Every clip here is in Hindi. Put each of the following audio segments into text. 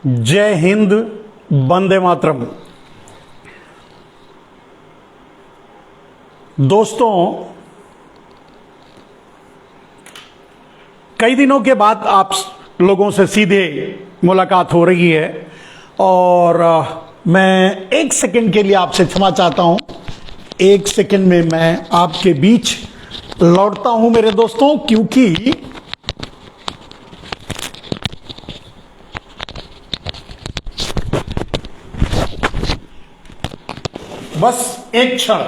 जय हिंद, वंदे मातरम। दोस्तों, कई दिनों के बाद आप लोगों से सीधे मुलाकात हो रही है और मैं एक सेकंड के लिए आपसे क्षमा चाहता हूं। एक सेकंड में मैं आपके बीच लौटता हूं मेरे दोस्तों, क्योंकि बस एक क्षण।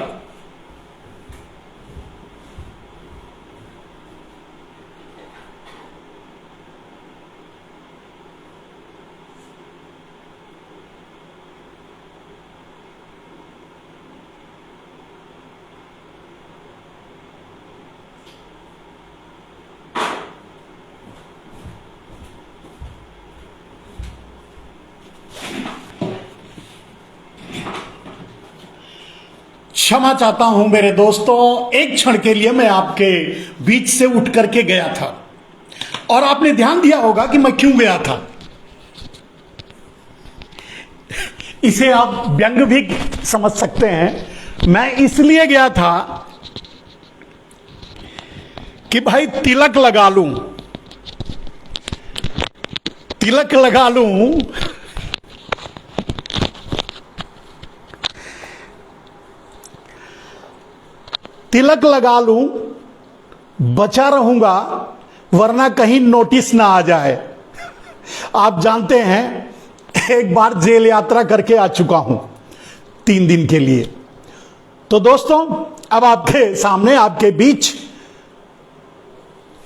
क्षमा चाहता हूं मेरे दोस्तों, एक क्षण के लिए मैं आपके बीच से उठ करके गया था और आपने ध्यान दिया होगा कि मैं क्यों गया था। इसे आप व्यंग भी समझ सकते हैं। मैं इसलिए गया था कि भाई तिलक लगा लूं, तिलक लगा लूं। तिलक लगा लूं, बचा रहूंगा, वरना कहीं नोटिस ना आ जाए। आप जानते हैं, एक बार जेल यात्रा करके आ चुका हूं 3 दिन के लिए। तो दोस्तों, अब आपके सामने, आपके बीच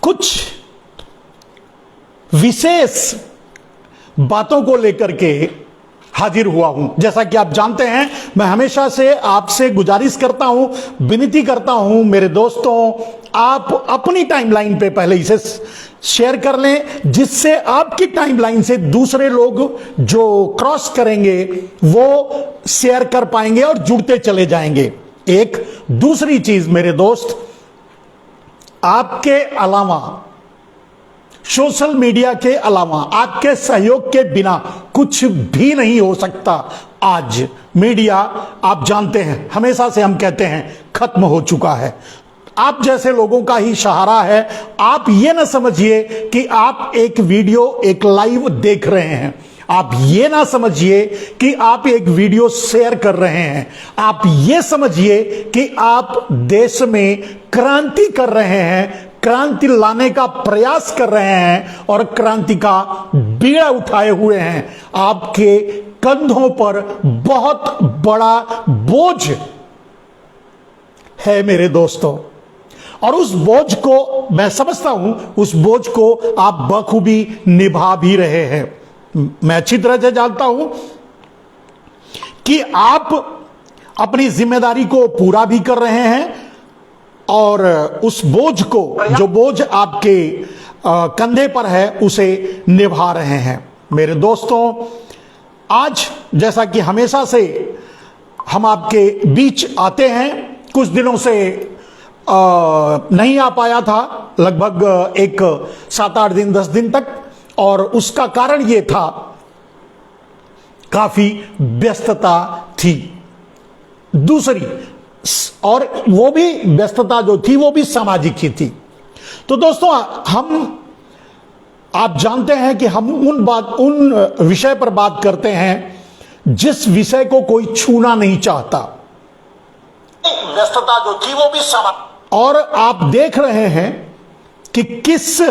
कुछ विशेष बातों को लेकर के हाजिर हुआ हूं। जैसा कि आप जानते हैं, मैं हमेशा से आपसे गुजारिश करता हूं, विनती करता हूं मेरे दोस्तों, आप अपनी टाइमलाइन पे पहले इसे शेयर कर लें, जिससे आपकी टाइमलाइन से दूसरे लोग जो क्रॉस करेंगे वो शेयर कर पाएंगे और जुड़ते चले जाएंगे। एक दूसरी चीज मेरे दोस्त, आपके अलावा, सोशल मीडिया के अलावा, आपके सहयोग के बिना कुछ भी नहीं हो सकता। आज मीडिया, आप जानते हैं, हमेशा से हम कहते हैं, खत्म हो चुका है। आप जैसे लोगों का ही सहारा है। आप ये ना समझिए कि आप एक वीडियो, एक लाइव देख रहे हैं। आप ये ना समझिए कि आप एक वीडियो शेयर कर रहे हैं। आप ये समझिए कि आप देश में क्रांति कर रहे हैं, क्रांति लाने का प्रयास कर रहे हैं और क्रांति का बीड़ा उठाए हुए हैं। आपके कंधों पर बहुत बड़ा बोझ है मेरे दोस्तों, और उस बोझ को मैं समझता हूं, उस बोझ को आप बखूबी निभा भी रहे हैं। मैं अच्छी तरह से जानता हूं कि आप अपनी जिम्मेदारी को पूरा भी कर रहे हैं और उस बोझ को, जो बोझ आपके कंधे पर है, उसे निभा रहे हैं। मेरे दोस्तों, आज जैसा कि हमेशा से हम आपके बीच आते हैं, कुछ दिनों से नहीं आ पाया था, लगभग एक 7-8 दिन, 10 दिन तक, और उसका कारण ये था, काफी व्यस्तता थी दूसरी, और वो भी व्यस्तता जो थी वो भी सामाजिक ही थी। तो दोस्तों, आप जानते हैं कि हम उन विषय पर बात करते हैं जिस विषय को कोई छूना नहीं चाहता। व्यस्तता जो थी वो भी सामाजिक, और आप देख रहे हैं कि किस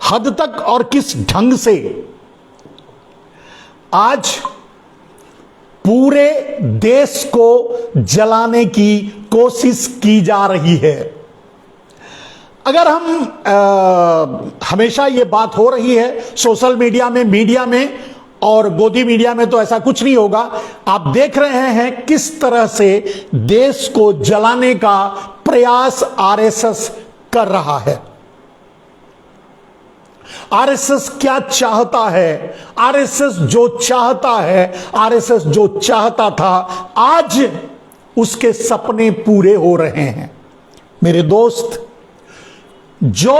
हद तक और किस ढंग से आज पूरे देश को जलाने की कोशिश की जा रही है। अगर हम हमेशा ये बात हो रही है सोशल मीडिया में और गोदी मीडिया में, तो ऐसा कुछ नहीं होगा। आप देख रहे हैं किस तरह से देश को जलाने का प्रयास आरएसएस कर रहा है। आरएसएस क्या चाहता है? आरएसएस जो चाहता है, आरएसएस जो चाहता था, आज उसके सपने पूरे हो रहे हैं मेरे दोस्त। जो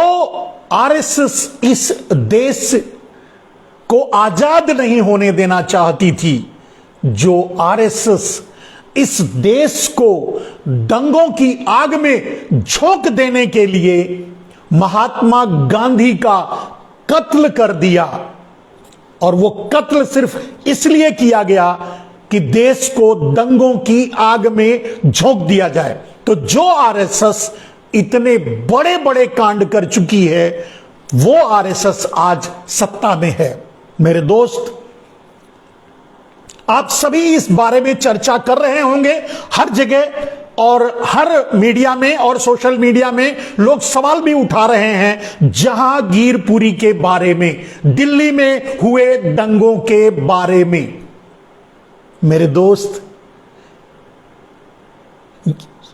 आरएसएस इस देश को आजाद नहीं होने देना चाहती थी, जो आरएसएस इस देश को दंगों की आग में झोंक देने के लिए महात्मा गांधी का कत्ल कर दिया। और वो कत्ल सिर्फ इसलिए किया गया कि देश को दंगों की आग में झोंक दिया जाए। तो जो आरएसएस इतने बड़े बड़े कांड कर चुकी है, वो आरएसएस आज सत्ता में है। मेरे दोस्त, आप सभी इस बारे में चर्चा कर रहे होंगे हर जगह, और हर मीडिया में और सोशल मीडिया में लोग सवाल भी उठा रहे हैं जहांगीरपुरी के बारे में, दिल्ली में हुए दंगों के बारे में। मेरे दोस्त,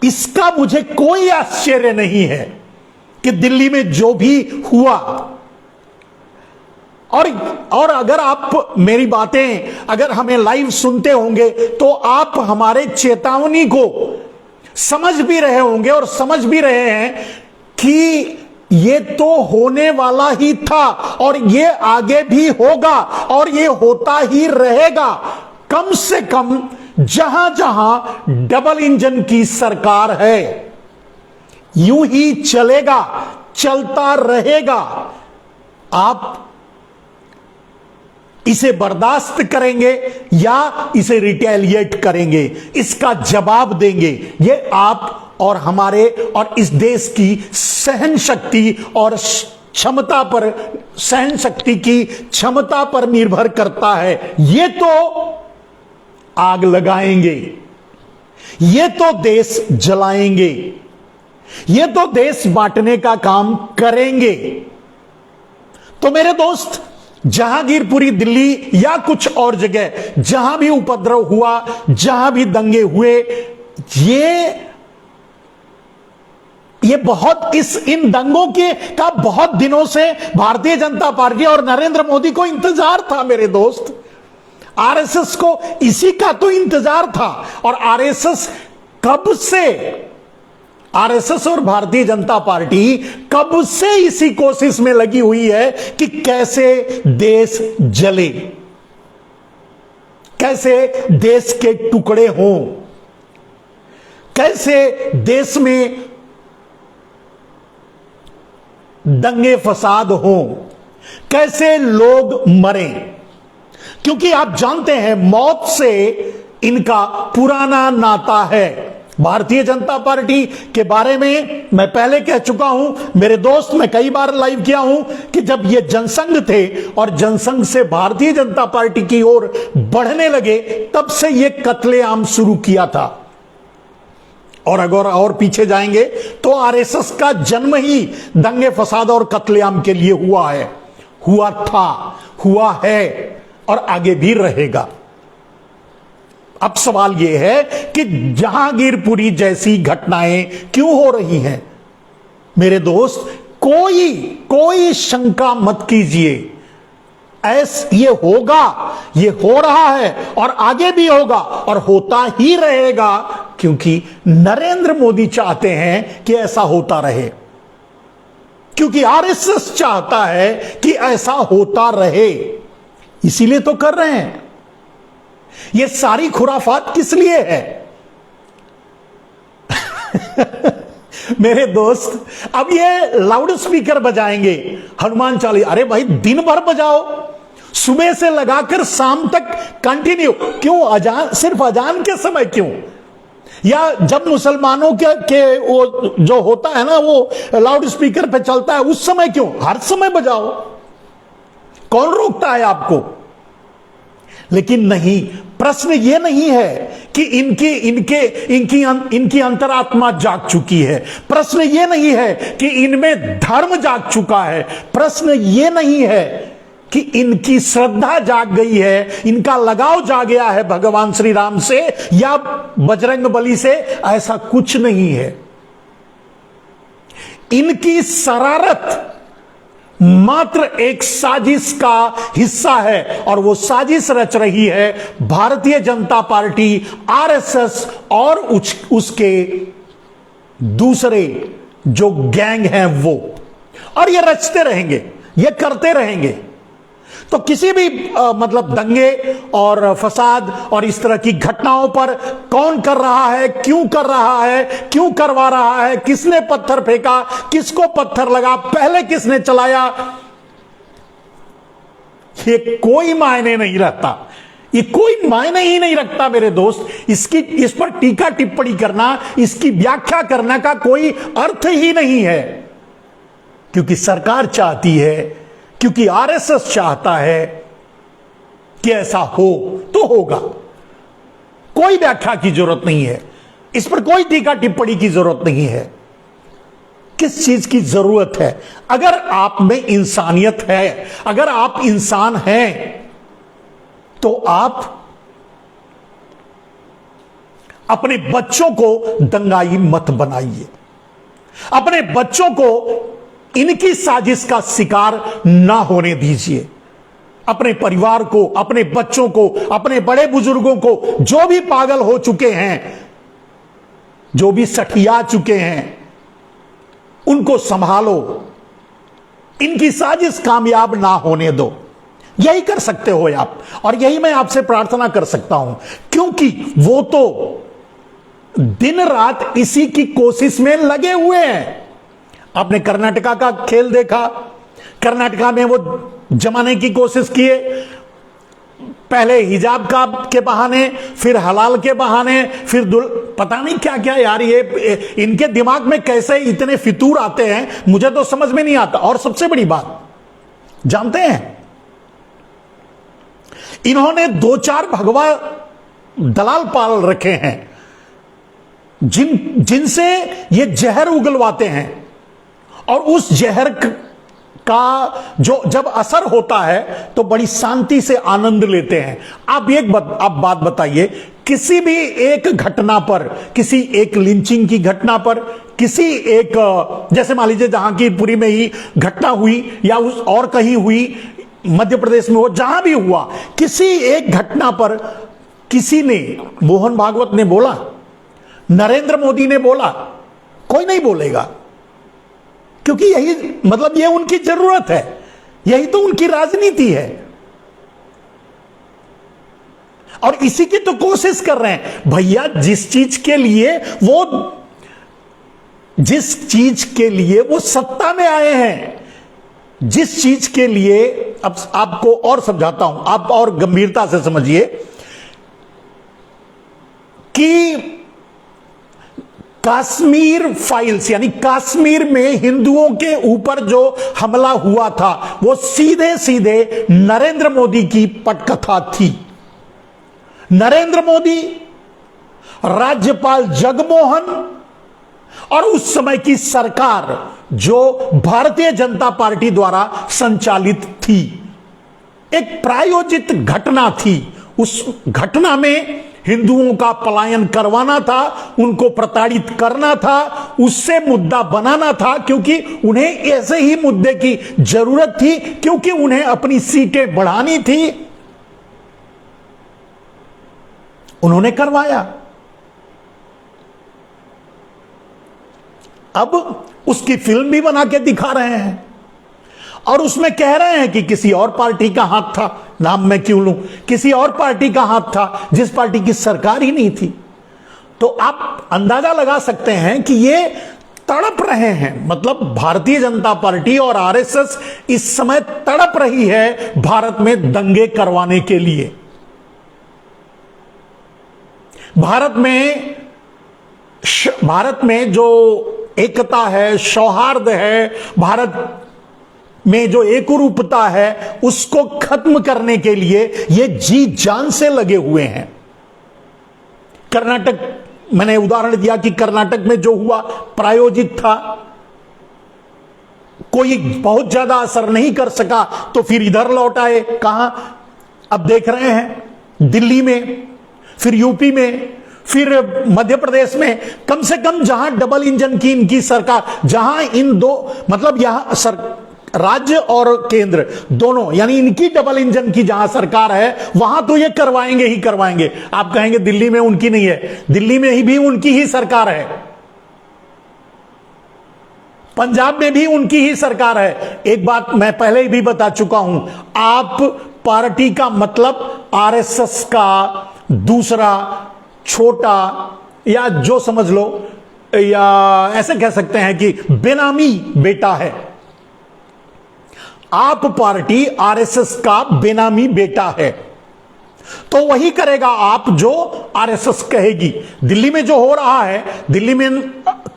इसका मुझे कोई आश्चर्य नहीं है कि दिल्ली में जो भी हुआ, और अगर आप मेरी बातें अगर हमें लाइव सुनते होंगे तो आप हमारे चेतावनी को समझ भी रहे होंगे और समझ भी रहे हैं कि ये तो होने वाला ही था और ये आगे भी होगा और ये होता ही रहेगा। कम से कम जहां जहां डबल इंजन की सरकार है, यूं ही चलेगा, चलता रहेगा। आप इसे बर्दाश्त करेंगे या इसे रिटेलिएट करेंगे, इसका जवाब देंगे। ये आप और हमारे और इस देश की सहन शक्ति और क्षमता पर, सहन शक्ति की क्षमता पर निर्भर करता है। ये तो आग लगाएंगे, ये तो देश जलाएंगे, ये तो देश बांटने का काम करेंगे। तो मेरे दोस्त, जहांगीरपुरी दिल्ली या कुछ और जगह जहां भी उपद्रव हुआ, जहां भी दंगे हुए, ये बहुत इन दंगों का बहुत दिनों से भारतीय जनता पार्टी और नरेंद्र मोदी को इंतजार था। मेरे दोस्त, आरएसएस को इसी का तो इंतजार था। और आरएसएस और भारतीय जनता पार्टी कब से इसी कोशिश में लगी हुई है कि कैसे देश जले, कैसे देश के टुकड़े हों, कैसे देश में दंगे फसाद हों, कैसे लोग मरें। क्योंकि आप जानते हैं मौत से इनका पुराना नाता है। भारतीय जनता पार्टी के बारे में मैं पहले कह चुका हूं मेरे दोस्त, मैं कई बार लाइव किया हूं कि जब ये जनसंघ थे और जनसंघ से भारतीय जनता पार्टी की ओर बढ़ने लगे, तब से ये कत्लेआम शुरू किया था। और अगर और पीछे जाएंगे तो आरएसएस का जन्म ही दंगे फसाद और कत्लेआम के लिए हुआ है, हुआ था, हुआ है और आगे भी रहेगा। अब सवाल यह है कि जहांगीरपुरी जैसी घटनाएं क्यों हो रही हैं। मेरे दोस्त, कोई शंका मत कीजिए, ये होगा, ये हो रहा है और आगे भी होगा और होता ही रहेगा, क्योंकि नरेंद्र मोदी चाहते हैं कि ऐसा होता रहे, क्योंकि आरएसएस चाहता है कि ऐसा होता रहे, इसीलिए तो कर रहे हैं। ये सारी खुराफात किस लिए है? मेरे दोस्त, अब ये लाउड स्पीकर बजाएंगे हनुमान चालीसा, अरे भाई दिन भर बजाओ, सुबह से लगाकर शाम तक कंटिन्यू। क्यों अजान, सिर्फ अजान के समय क्यों? या जब मुसलमानों के वो जो होता है ना, वो लाउड स्पीकर पे चलता है, उस समय क्यों? हर समय बजाओ, कौन रोकता है आपको? लेकिन नहीं, प्रश्न यह नहीं है कि इनकी अंतरात्मा जाग चुकी है, प्रश्न यह नहीं है कि इनमें धर्म जाग चुका है, प्रश्न यह नहीं है कि इनकी श्रद्धा जाग गई है, इनका लगाव जाग गया है भगवान श्री राम से या बजरंग बली से, ऐसा कुछ नहीं है। इनकी शरारत मात्र एक साजिश का हिस्सा है और वो साजिश रच रही है भारतीय जनता पार्टी, आरएसएस और उसके दूसरे जो गैंग हैं वो। और ये रचते रहेंगे, ये करते रहेंगे। तो किसी भी मतलब दंगे और फसाद और इस तरह की घटनाओं पर कौन कर रहा है, क्यों कर रहा है, क्यों करवा रहा है, किसने पत्थर फेंका, किसको पत्थर लगा, पहले किसने चलाया, ये कोई मायने नहीं रखता। ये कोई मायने ही नहीं रखता मेरे दोस्त। इस पर टीका टिप्पणी करना, इसकी व्याख्या करने का कोई अर्थ ही नहीं है, क्योंकि सरकार चाहती है, क्योंकि आरएसएस चाहता है कि ऐसा हो तो होगा। कोई व्याख्या की जरूरत नहीं है, इस पर कोई टीका टिप्पणी की जरूरत नहीं है। किस चीज की जरूरत है? अगर आप में इंसानियत है, अगर आप इंसान हैं, तो आप अपने बच्चों को दंगाई मत बनाइए, अपने बच्चों को इनकी साजिश का शिकार ना होने दीजिए। अपने परिवार को, अपने बच्चों को, अपने बड़े बुजुर्गों को, जो भी पागल हो चुके हैं, जो भी सठिया चुके हैं, उनको संभालो, इनकी साजिश कामयाब ना होने दो। यही कर सकते हो आप, और यही मैं आपसे प्रार्थना कर सकता हूं, क्योंकि वो तो दिन रात इसी की कोशिश में लगे हुए हैं। आपने कर्नाटका का खेल देखा, कर्नाटका में वो जमाने की कोशिश किए, पहले हिजाब का के बहाने, फिर हलाल के बहाने, फिर पता नहीं क्या क्या यार, ये इनके दिमाग में कैसे इतने फितूर आते हैं, मुझे तो समझ में नहीं आता। और सबसे बड़ी बात जानते हैं, इन्होंने 2-4 भगवा दलाल पाल रखे हैं, जिनसे ये जहर उगलवाते हैं, और उस जहर का जो जब असर होता है तो बड़ी शांति से आनंद लेते हैं। आप आप बात बताइए, किसी भी एक घटना पर, किसी एक लिंचिंग की घटना पर, किसी एक, जैसे मान लीजिए जहांगीरपुरी में ही घटना हुई, या उस और कहीं हुई, मध्य प्रदेश में हो, जहां भी हुआ, किसी एक घटना पर किसी ने, मोहन भागवत ने बोला, नरेंद्र मोदी ने बोला, कोई नहीं बोलेगा, क्योंकि यही मतलब ये उनकी जरूरत है, यही तो उनकी राजनीति है, और इसी की तो कोशिश कर रहे हैं भैया। जिस चीज के लिए वो सत्ता में आए हैं, जिस चीज के लिए, अब आपको और समझाता हूं, आप और गंभीरता से समझिए कि कश्मीर फाइल्स, यानी कश्मीर में हिंदुओं के ऊपर जो हमला हुआ था, वो सीधे सीधे नरेंद्र मोदी की पटकथा थी। नरेंद्र मोदी, राज्यपाल जगमोहन और उस समय की सरकार जो भारतीय जनता पार्टी द्वारा संचालित थी, एक प्रायोजित घटना थी। उस घटना में हिंदुओं का पलायन करवाना था, उनको प्रताड़ित करना था, उससे मुद्दा बनाना था, क्योंकि उन्हें ऐसे ही मुद्दे की जरूरत थी, क्योंकि उन्हें अपनी सीटें बढ़ानी थी। उन्होंने करवाया। अब उसकी फिल्म भी बना के दिखा रहे हैं, और उसमें कह रहे हैं कि किसी और पार्टी का हाथ था, नाम मैं क्यों लूं, किसी और पार्टी का हाथ था, जिस पार्टी की सरकार ही नहीं थी। तो आप अंदाजा लगा सकते हैं कि ये तड़प रहे हैं, मतलब भारतीय जनता पार्टी और आरएसएस इस समय तड़प रही है भारत में दंगे करवाने के लिए। भारत में जो एकता है, सौहार्द है, भारत में जो एकरूपता है, उसको खत्म करने के लिए ये जी जान से लगे हुए हैं। कर्नाटक, मैंने उदाहरण दिया कि कर्नाटक में जो हुआ प्रायोजित था, कोई बहुत ज्यादा असर नहीं कर सका, तो फिर इधर लौट आए। कहां? अब देख रहे हैं दिल्ली में, फिर यूपी में, फिर मध्य प्रदेश में। कम से कम जहां डबल इंजन की इनकी सरकार, जहां इन दो, मतलब यहां राज्य और केंद्र दोनों, यानी इनकी डबल इंजन की जहां सरकार है, वहां तो ये करवाएंगे ही करवाएंगे। आप कहेंगे दिल्ली में उनकी नहीं है, दिल्ली में ही भी उनकी ही सरकार है। पंजाब में भी उनकी ही सरकार है। एक बात मैं पहले भी बता चुका हूं, आप पार्टी का मतलब आरएसएस का दूसरा छोटा, या जो समझ लो, या ऐसे कह सकते हैं कि बेनामी बेटा है। आप पार्टी आरएसएस का बेनामी बेटा है, तो वही करेगा आप जो आरएसएस कहेगी। दिल्ली में जो हो रहा है, दिल्ली में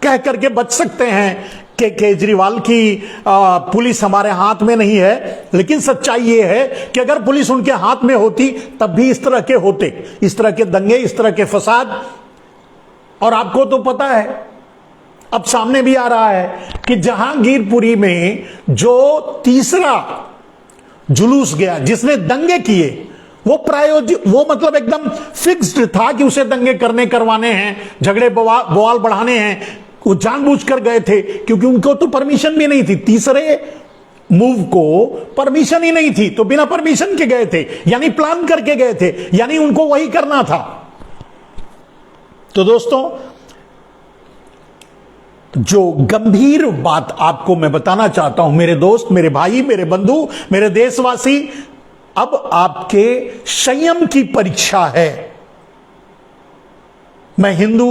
कह करके बच सकते हैं कि केजरीवाल की पुलिस हमारे हाथ में नहीं है, लेकिन सच्चाई यह है कि अगर पुलिस उनके हाथ में होती तब भी इस तरह के होते, इस तरह के दंगे, इस तरह के फसाद। और आपको तो पता है, अब सामने भी आ रहा है कि जहांगीरपुरी में जो तीसरा जुलूस गया, जिसने दंगे किए, वो मतलब एकदम फिक्स्ड था कि उसे दंगे करवाने हैं, झगड़े बवाल बढ़ाने हैं। वो जानबूझकर गए थे, क्योंकि उनको तो परमिशन भी नहीं थी, तीसरे मूव को परमिशन ही नहीं थी, तो बिना परमिशन के गए थे, यानी प्लान करके गए थे, यानी उनको वही करना था। तो दोस्तों, जो गंभीर बात आपको मैं बताना चाहता हूं, मेरे दोस्त, मेरे भाई, मेरे बंधु, मेरे देशवासी, अब आपके संयम की परीक्षा है। मैं हिंदू,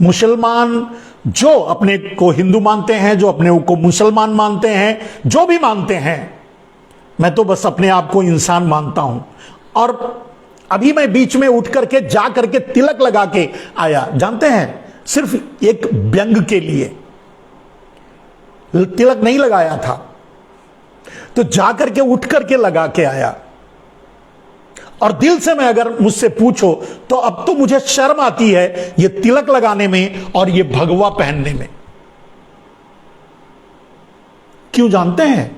मुसलमान, जो अपने को हिंदू मानते हैं, जो अपने को मुसलमान मानते हैं, जो भी मानते हैं, मैं तो बस अपने आप को इंसान मानता हूं। और अभी मैं बीच में उठ करके जा करके तिलक लगा के आया, जानते हैं, सिर्फ एक व्यंग के लिए तिलक नहीं लगाया था, तो जा करके उठ करके लगा के आया। और दिल से मैं अगर मुझसे पूछो तो अब तो मुझे शर्म आती है ये तिलक लगाने में और ये भगवा पहनने में। क्यों जानते हैं?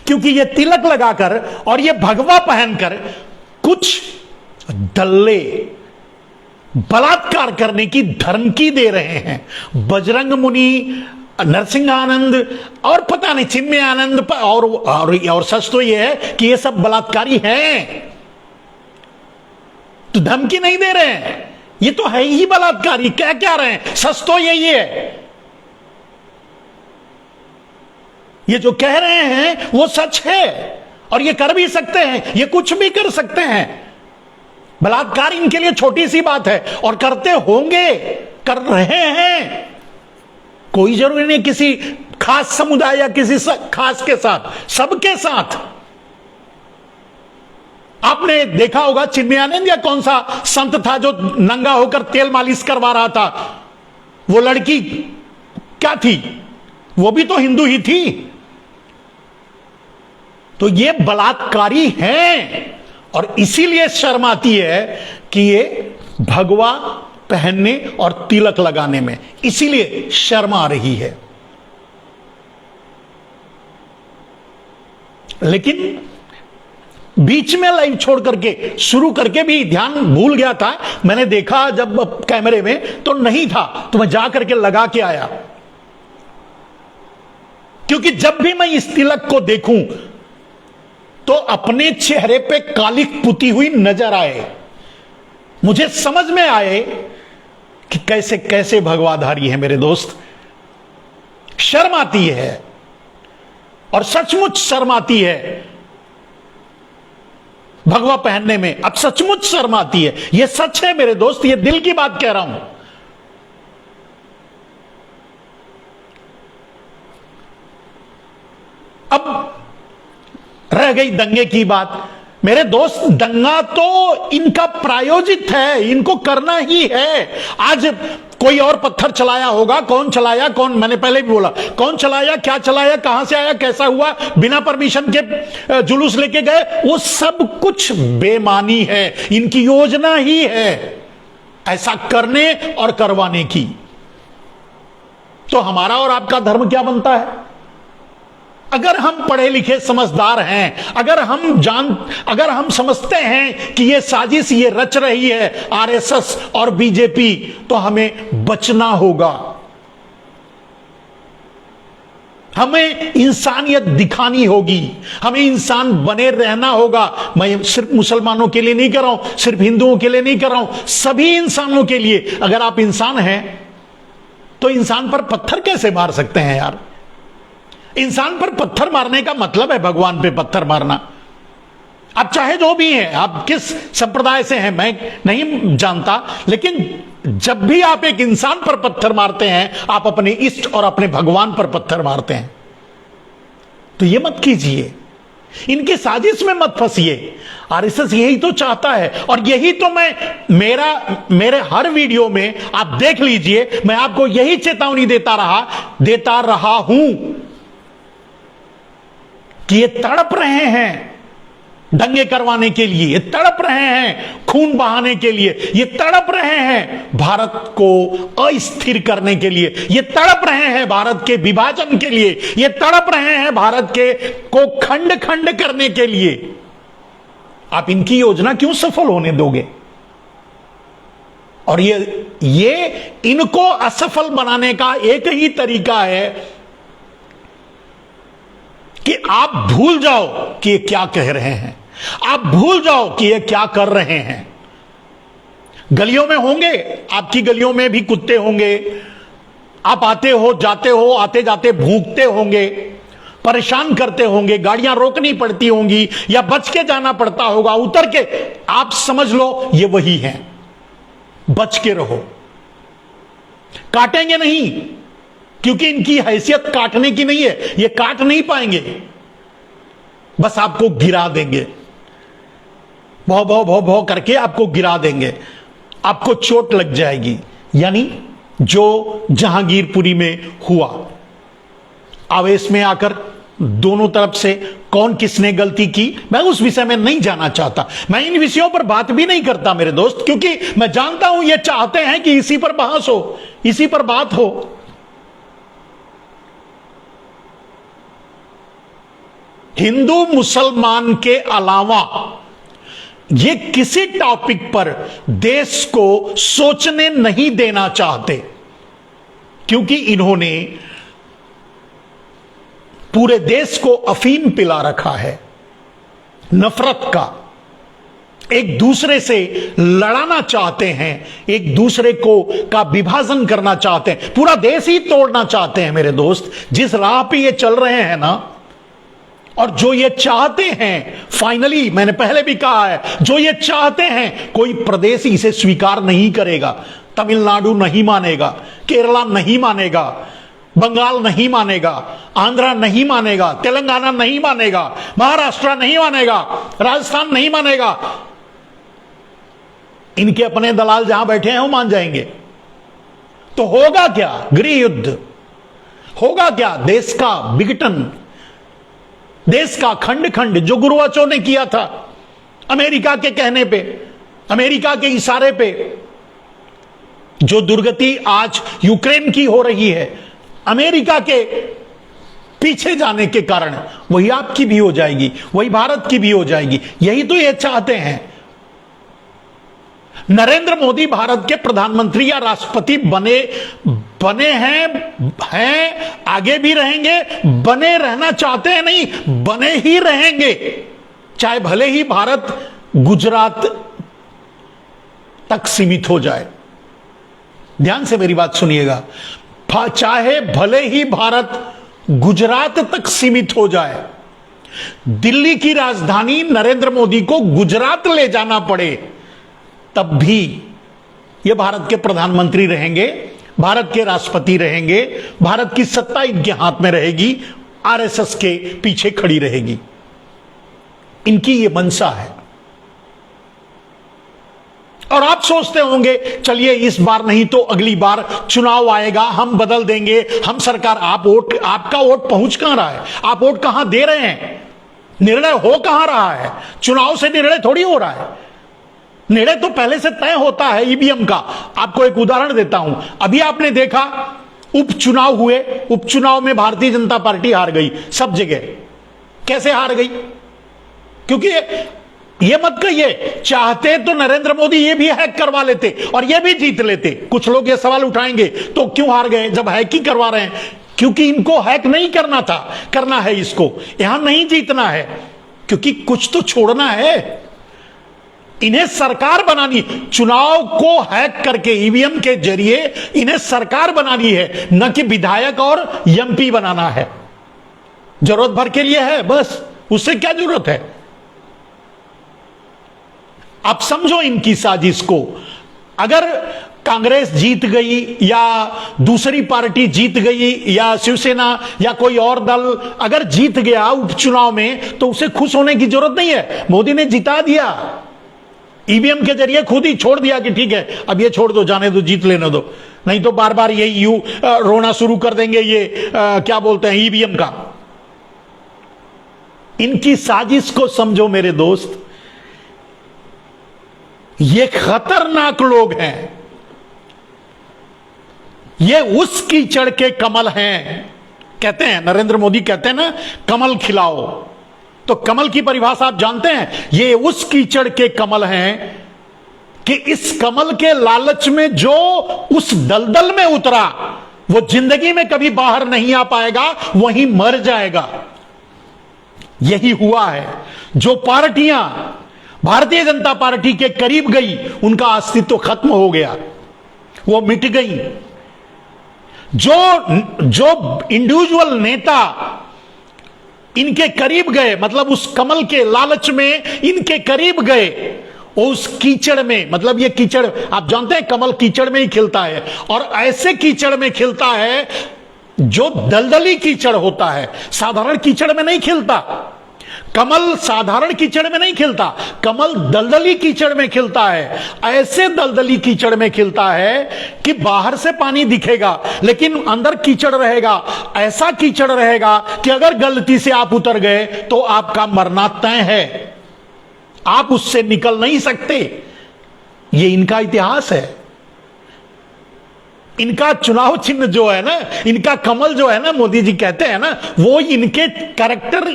क्योंकि ये तिलक लगाकर और ये भगवा पहनकर कुछ दल्ले बलात्कार करने की धमकी दे रहे हैं। बजरंग मुनि, नरसिंह आनंद और पता नहीं चिन्मय आनंद और सच तो यह है कि ये सब बलात्कारी हैं, तो धमकी नहीं दे रहे हैं, ये तो है ही बलात्कारी। क्या रहे हैं, सच तो यही है। ये जो कह रहे हैं वो सच है, और ये कर भी सकते हैं, ये कुछ भी कर सकते हैं। बलात्कार इनके लिए छोटी सी बात है, और करते होंगे, कर रहे हैं। कोई जरूरी नहीं किसी खास समुदाय या किसी खास के साथ, सबके साथ। आपने देखा होगा चिन्मयानंद या कौन सा संत था जो नंगा होकर तेल मालिश करवा रहा था, वो लड़की क्या थी, वो भी तो हिंदू ही थी। तो ये बलात्कारी हैं, और इसीलिए शर्म आती है कि ये भगवा पहनने और तिलक लगाने में, इसीलिए शर्म आ रही है। लेकिन बीच में लाइव छोड़ करके शुरू करके भी ध्यान भूल गया था, मैंने देखा जब कैमरे में तो नहीं था, तो मैं जा करके लगा के आया। क्योंकि जब भी मैं इस तिलक को देखूं तो अपने चेहरे पे कालिक पुती हुई नजर आए, मुझे समझ में आए कि कैसे कैसे भगवाधारी है मेरे दोस्त। शर्म आती है, और सचमुच शर्म आती है भगवा पहनने में। अब सचमुच शर्म आती है, यह सच है मेरे दोस्त, यह दिल की बात कह रहा हूं। अब रह गई दंगे की बात, मेरे दोस्त, दंगा तो इनका प्रायोजित है, इनको करना ही है। आज कोई और पत्थर चलाया होगा, कौन चलाया, कौन, मैंने पहले भी बोला, कौन चलाया, क्या चलाया, कहां से आया, कैसा हुआ, बिना परमिशन के जुलूस लेके गए, वो सब कुछ बेमानी है, इनकी योजना ही है ऐसा करने और करवाने की। तो हमारा और आपका धर्म क्या बनता है? अगर हम पढ़े लिखे समझदार हैं, अगर हम समझते हैं कि ये साजिश ये रच रही है आरएसएस और बीजेपी, तो हमें बचना होगा, हमें इंसानियत दिखानी होगी, हमें इंसान बने रहना होगा। मैं सिर्फ मुसलमानों के लिए नहीं कर रहा हूं, सिर्फ हिंदुओं के लिए नहीं कर रहा हूं, सभी इंसानों के लिए। अगर आप इंसान हैं तो इंसान पर पत्थर कैसे मार सकते हैं यार? इंसान पर पत्थर मारने का मतलब है भगवान पे पत्थर मारना। अब चाहे जो भी है, आप किस संप्रदाय से हैं मैं नहीं जानता, लेकिन जब भी आप एक इंसान पर पत्थर मारते हैं, आप अपने इष्ट और अपने भगवान पर पत्थर मारते हैं। तो ये मत कीजिए, इनकी साजिश में मत फंसिए। आरएसएस यही तो चाहता है, और यही तो मैं मेरे हर वीडियो में आप देख लीजिए, मैं आपको यही चेतावनी देता रहा हूं कि ये तड़प रहे हैं दंगे करवाने के लिए, ये तड़प रहे हैं खून बहाने के लिए, ये तड़प रहे हैं भारत को अस्थिर करने के लिए, ये तड़प रहे हैं भारत के विभाजन के लिए, ये तड़प रहे हैं भारत को खंड खंड करने के लिए। आप इनकी योजना क्यों सफल होने दोगे? और ये इनको असफल बनाने का एक ही तरीका है कि आप भूल जाओ कि ये क्या कह रहे हैं, आप भूल जाओ कि ये क्या कर रहे हैं। गलियों में होंगे, आपकी गलियों में भी कुत्ते होंगे, आप आते हो जाते हो, आते जाते भूखते होंगे, परेशान करते होंगे, गाड़ियां रोकनी पड़ती होंगी या बच के जाना पड़ता होगा, उतर के। आप समझ लो ये वही हैं, बच के रहो। काटेंगे नहीं, क्योंकि इनकी हैसियत काटने की नहीं है, ये काट नहीं पाएंगे, बस आपको गिरा देंगे, भौ भौ भौ भौ करके आपको गिरा देंगे, आपको चोट लग जाएगी। यानी जो जहांगीरपुरी में हुआ, आवेश में आकर दोनों तरफ से कौन किसने गलती की, मैं उस विषय में नहीं जाना चाहता, मैं इन विषयों पर बात भी नहीं करता मेरे दोस्त, क्योंकि मैं जानता हूं ये चाहते हैं कि इसी पर बहस हो, इसी पर बात हो। हिंदू मुसलमान के अलावा ये किसी टॉपिक पर देश को सोचने नहीं देना चाहते, क्योंकि इन्होंने पूरे देश को अफीम पिला रखा है, नफरत का। एक दूसरे से लड़ाना चाहते हैं, एक दूसरे का विभाजन करना चाहते हैं, पूरा देश ही तोड़ना चाहते हैं मेरे दोस्त। जिस राह पे ये चल रहे हैं ना, और जो ये चाहते हैं, फाइनली मैंने पहले भी कहा है, जो ये चाहते हैं कोई प्रदेश इसे स्वीकार नहीं करेगा। तमिलनाडु नहीं मानेगा, केरला नहीं मानेगा, बंगाल नहीं मानेगा, आंध्रा नहीं मानेगा, तेलंगाना नहीं मानेगा, महाराष्ट्र नहीं मानेगा, राजस्थान नहीं मानेगा। इनके अपने दलाल जहां बैठे हैं वो मान जाएंगे। तो होगा क्या? गृह युद्ध होगा क्या? देश का विघटन, देश का खंड खंड, जो गुरुवाचों ने किया था अमेरिका के कहने पे, अमेरिका के इशारे पे। जो दुर्गति आज यूक्रेन की हो रही है अमेरिका के पीछे जाने के कारण, वही आपकी भी हो जाएगी, वही भारत की भी हो जाएगी। यही तो ये चाहते हैं। नरेंद्र मोदी भारत के प्रधानमंत्री या राष्ट्रपति बने हैं, आगे भी रहेंगे, बने रहना चाहते हैं, नहीं बने ही रहेंगे, चाहे भले ही भारत गुजरात तक सीमित हो जाए। ध्यान से मेरी बात सुनिएगा, चाहे भले ही भारत गुजरात तक सीमित हो जाए, दिल्ली की राजधानी नरेंद्र मोदी को गुजरात ले जाना पड़े, तब भी ये भारत के प्रधानमंत्री रहेंगे, भारत के राष्ट्रपति रहेंगे, भारत की सत्ता इनके हाथ में रहेगी, आरएसएस के पीछे खड़ी रहेगी। इनकी ये मंशा है। और आप सोचते होंगे चलिए इस बार नहीं तो अगली बार चुनाव आएगा, हम बदल देंगे, हम सरकार। आपका वोट पहुंच कहां रहा है? आप वोट कहां दे रहे हैं? निर्णय हो कहां रहा है? चुनाव से निर्णय थोड़ी हो रहा है, निर्णय तो पहले से तय होता है ईवीएम का। आपको एक उदाहरण देता हूं, अभी आपने देखा उपचुनाव हुए, उपचुनाव में भारतीय जनता पार्टी हार गई सब जगह। कैसे हार गई? क्योंकि ये मत कहिए, चाहते तो नरेंद्र मोदी ये भी हैक करवा लेते और ये भी जीत लेते। कुछ लोग ये सवाल उठाएंगे तो क्यों हार गए जब हैक ही करवा रहे हैं? क्योंकि इनको हैक नहीं करना था, करना है इसको, यहां नहीं जीतना है, क्योंकि कुछ तो छोड़ना है, इन्हें सरकार बनानी, चुनाव को हैक करके ईवीएम के जरिए इन्हें सरकार बनानी है, न कि विधायक और एमपी बनाना है। जरूरत भर के लिए है बस, उससे क्या जरूरत है। आप समझो इनकी साजिश को। अगर कांग्रेस जीत गई या दूसरी पार्टी जीत गई या शिवसेना या कोई और दल अगर जीत गया उपचुनाव में, तो उसे खुश होने की जरूरत नहीं है। मोदी ने जिता दिया, ईवीएम के जरिए खुद ही छोड़ दिया कि ठीक है अब ये छोड़ दो, जाने दो, जीत लेने दो, नहीं तो बार बार यही रोना शुरू कर देंगे ये क्या बोलते हैं ईवीएम का। इनकी साजिश को समझो मेरे दोस्त, ये खतरनाक लोग हैं। ये उस कीचड़ के कमल हैं। कहते हैं नरेंद्र मोदी कहते हैं ना कमल खिलाओ, तो कमल की परिभाषा आप जानते हैं, ये उस कीचड़ के कमल हैं कि इस कमल के लालच में जो उस दलदल में उतरा वो जिंदगी में कभी बाहर नहीं आ पाएगा, वहीं मर जाएगा। यही हुआ है। जो पार्टियां भारतीय जनता पार्टी के करीब गई उनका अस्तित्व खत्म हो गया, वो मिट गई। जो इंडिविजुअल नेता इनके करीब गए, मतलब उस कमल के लालच में इनके करीब गए, उस कीचड़ में, मतलब ये कीचड़ आप जानते हैं कमल कीचड़ में ही खिलता है, और ऐसे कीचड़ में खिलता है जो दलदली कीचड़ होता है, साधारण कीचड़ में नहीं खिलता। कमल साधारण कीचड़ में नहीं खिलता, कमल दलदली कीचड़ में खिलता है। ऐसे दलदली कीचड़ में खिलता है कि बाहर से पानी दिखेगा लेकिन अंदर कीचड़ रहेगा। ऐसा कीचड़ रहेगा कि अगर गलती से आप उतर गए तो आपका मरना तय है, आप उससे निकल नहीं सकते। ये इनका इतिहास है। इनका चुनाव चिन्ह जो है ना, इनका कमल जो है ना, मोदी जी कहते हैं ना, वो इनके कैरेक्टर,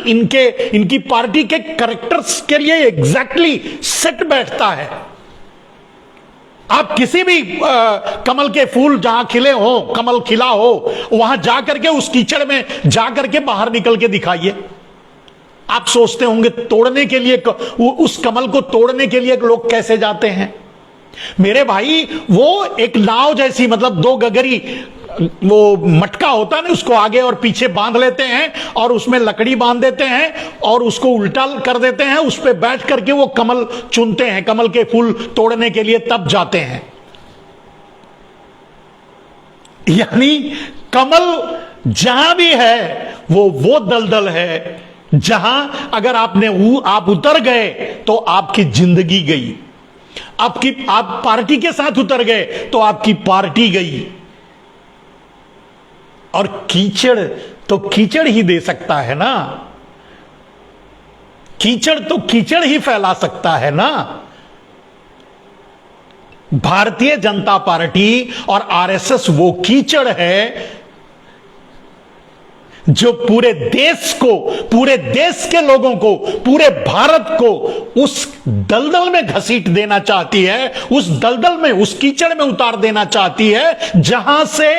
इनकी पार्टी के कैरेक्टर्स के लिए एग्जैक्टली सेट बैठता है। आप किसी भी कमल के फूल जहां खिले हो, कमल खिला हो, वहां जाकर के उस कीचड़ में जाकर के बाहर निकल के दिखाइए। आप सोचते होंगे तोड़ने के लिए, उस कमल को तोड़ने के लिए लोग कैसे जाते हैं। मेरे भाई वो एक नाव जैसी, मतलब दो गगरी, वो मटका होता है ना, उसको आगे और पीछे बांध लेते हैं और उसमें लकड़ी बांध देते हैं और उसको उल्टा कर देते हैं, उस पर बैठ करके वो कमल चुनते हैं, कमल के फूल तोड़ने के लिए तब जाते हैं। यानी कमल जहां भी है वो दलदल है जहां अगर आप उतर गए तो आपकी जिंदगी गई। आप पार्टी के साथ उतर गए तो आपकी पार्टी गई। और कीचड़ तो कीचड़ ही दे सकता है ना, कीचड़ तो कीचड़ ही फैला सकता है ना। भारतीय जनता पार्टी और आरएसएस वो कीचड़ है जो पूरे देश को, पूरे देश के लोगों को, पूरे भारत को उस दलदल में घसीट देना चाहती है, उस दलदल में, उस कीचड़ में उतार देना चाहती है जहां से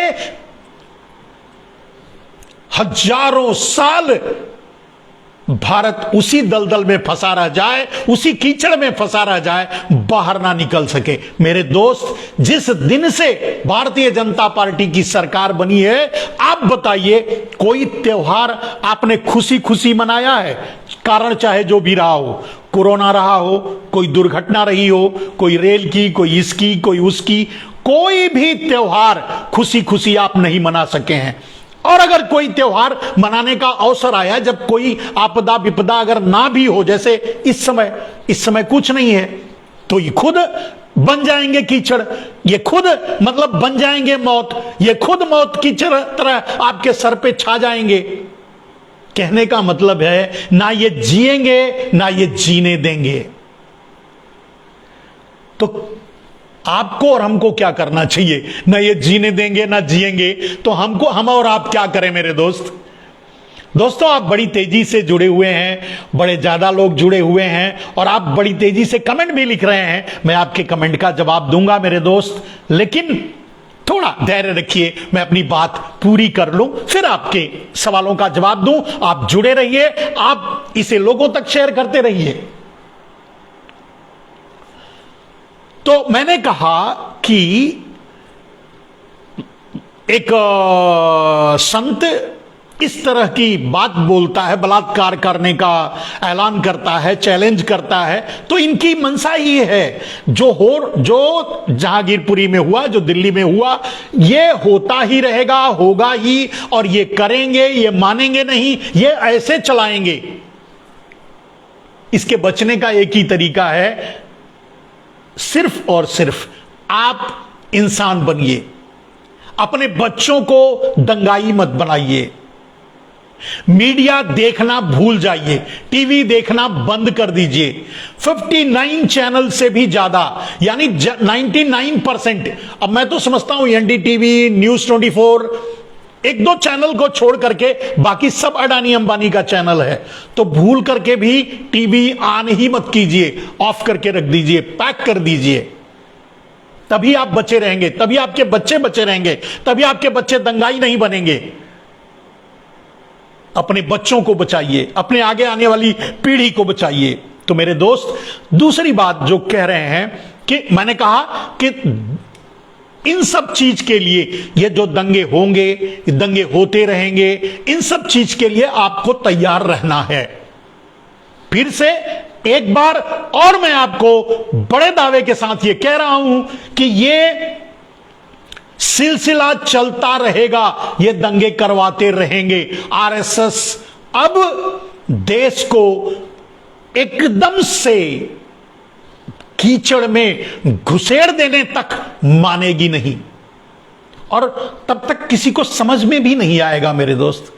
हजारों साल भारत उसी दलदल में फंसा रह जाए, उसी कीचड़ में फंसा रह जाए, बाहर ना निकल सके। मेरे दोस्त, जिस दिन से भारतीय जनता पार्टी की सरकार बनी है, आप बताइए कोई त्योहार आपने खुशी खुशी मनाया है? कारण चाहे जो भी रहा हो, कोरोना रहा हो, कोई दुर्घटना रही हो, कोई रेल की, कोई इसकी, कोई उसकी, कोई भी त्योहार खुशी खुशी आप नहीं मना सके हैं। और अगर कोई त्योहार मनाने का अवसर आया, जब कोई आपदा विपदा अगर ना भी हो, जैसे इस समय कुछ नहीं है, तो ये खुद बन जाएंगे कीचड़, ये खुद मतलब बन जाएंगे मौत, ये खुद मौत की तरह आपके सर पे छा जाएंगे। कहने का मतलब है ना ये जिएंगे ना ये जीने देंगे। तो आपको और हमको क्या करना चाहिए? ना ये जीने देंगे ना जिएंगे, तो हम और आप क्या करें मेरे दोस्त? दोस्तों, आप बड़ी तेजी से जुड़े हुए हैं, बड़े ज्यादा लोग जुड़े हुए हैं और आप बड़ी तेजी से कमेंट भी लिख रहे हैं। मैं आपके कमेंट का जवाब दूंगा मेरे दोस्त, लेकिन थोड़ा धैर्य रखिए, मैं अपनी बात पूरी कर लूं, फिर आपके सवालों का जवाब दूं। आप जुड़े रहिए, आप इसे लोगों तक शेयर करते रहिए। तो मैंने कहा कि एक संत इस तरह की बात बोलता है, बलात्कार करने का ऐलान करता है, चैलेंज करता है, तो इनकी मंशा ही है जो जहांगीरपुरी में हुआ, जो दिल्ली में हुआ, ये होता ही रहेगा, होगा ही, और ये करेंगे, ये मानेंगे नहीं, ये ऐसे चलाएंगे। इसके बचने का एक ही तरीका है, सिर्फ और सिर्फ आप इंसान बनिए, अपने बच्चों को दंगाई मत बनाइए, मीडिया देखना भूल जाइए, टीवी देखना बंद कर दीजिए। 59 चैनल से भी ज्यादा, यानी 99%, अब मैं तो समझता हूं एनडीटीवी, न्यूज 24, एक दो चैनल को छोड़ करके बाकी सब अडानी अंबानी का चैनल है, तो भूल करके भी टीवी ऑन ही मत कीजिए, ऑफ करके रख दीजिए, पैक कर दीजिए। तभी आप बचे रहेंगे, तभी आपके बच्चे बचे रहेंगे, तभी आपके बच्चे दंगाई नहीं बनेंगे। अपने बच्चों को बचाइए, अपने आगे आने वाली पीढ़ी को बचाइए। तो मेरे दोस्त, दूसरी बात जो कह रहे हैं कि मैंने कहा कि इन सब चीज के लिए, ये जो दंगे होंगे, दंगे होते रहेंगे, इन सब चीज के लिए आपको तैयार रहना है। फिर से एक बार और मैं आपको बड़े दावे के साथ ये कह रहा हूं कि ये सिलसिला चलता रहेगा, ये दंगे करवाते रहेंगे। आरएसएस अब देश को एकदम से कीचड़ में घुसेड़ देने तक मानेगी नहीं, और तब तक किसी को समझ में भी नहीं आएगा मेरे दोस्त।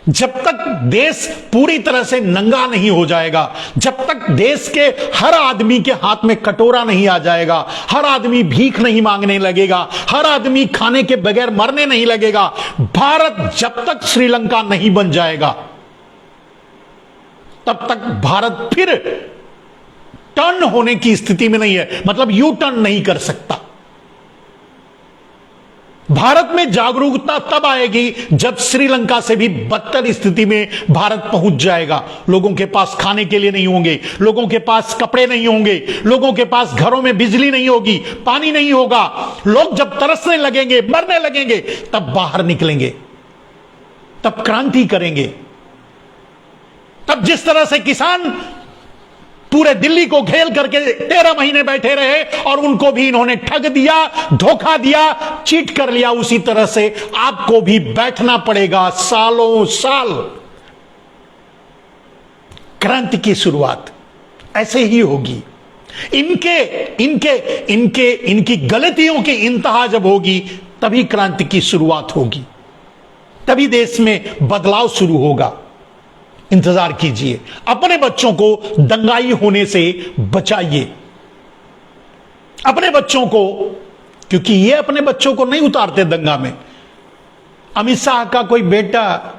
जब तक देश पूरी तरह से नंगा नहीं हो जाएगा, जब तक देश के हर आदमी के हाथ में कटोरा नहीं आ जाएगा, हर आदमी भीख नहीं मांगने लगेगा, हर आदमी खाने के बगैर मरने नहीं लगेगा, भारत जब तक श्रीलंका नहीं बन जाएगा, तब तक भारत फिर टर्न होने की स्थिति में नहीं है, मतलब यू टर्न नहीं कर सकता। भारत में जागरूकता तब आएगी जब श्रीलंका से भी बदतर स्थिति में भारत पहुंच जाएगा। लोगों के पास खाने के लिए नहीं होंगे, लोगों के पास कपड़े नहीं होंगे, लोगों के पास घरों में बिजली नहीं होगी, पानी नहीं होगा। लोग जब तरसने लगेंगे, मरने लगेंगे, तब बाहर निकलेंगे, तब क्रांति करेंगे। तब जिस तरह से किसान पूरे दिल्ली को घेर करके 13 महीने बैठे रहे और उनको भी इन्होंने ठग दिया, धोखा दिया, चीट कर लिया, उसी तरह से आपको भी बैठना पड़ेगा सालों साल। क्रांति की शुरुआत ऐसे ही होगी। इनकी गलतियों की इंतहा जब होगी, तभी क्रांति की शुरुआत होगी, तभी देश में बदलाव शुरू होगा। इंतजार कीजिए, अपने बच्चों को दंगाई होने से बचाइए, अपने बच्चों को, क्योंकि ये अपने बच्चों को नहीं उतारते दंगा में। अमित शाह का कोई बेटा,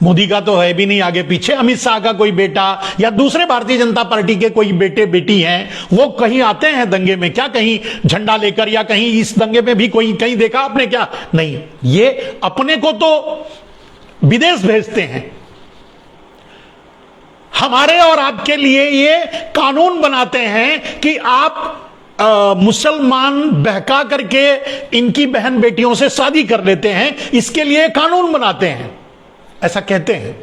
मोदी का तो है भी नहीं आगे पीछे, अमित शाह का कोई बेटा या दूसरे भारतीय जनता पार्टी के कोई बेटे बेटी हैं, वो कहीं आते हैं दंगे में क्या, कहीं झंडा लेकर, या कहीं इस दंगे में भी कोई कहीं देखा आपने क्या? नहीं, ये अपने को तो विदेश भेजते हैं, हमारे और आपके लिए ये कानून बनाते हैं कि आप मुसलमान बहका करके इनकी बहन बेटियों से शादी कर लेते हैं, इसके लिए कानून बनाते हैं, ऐसा कहते हैं।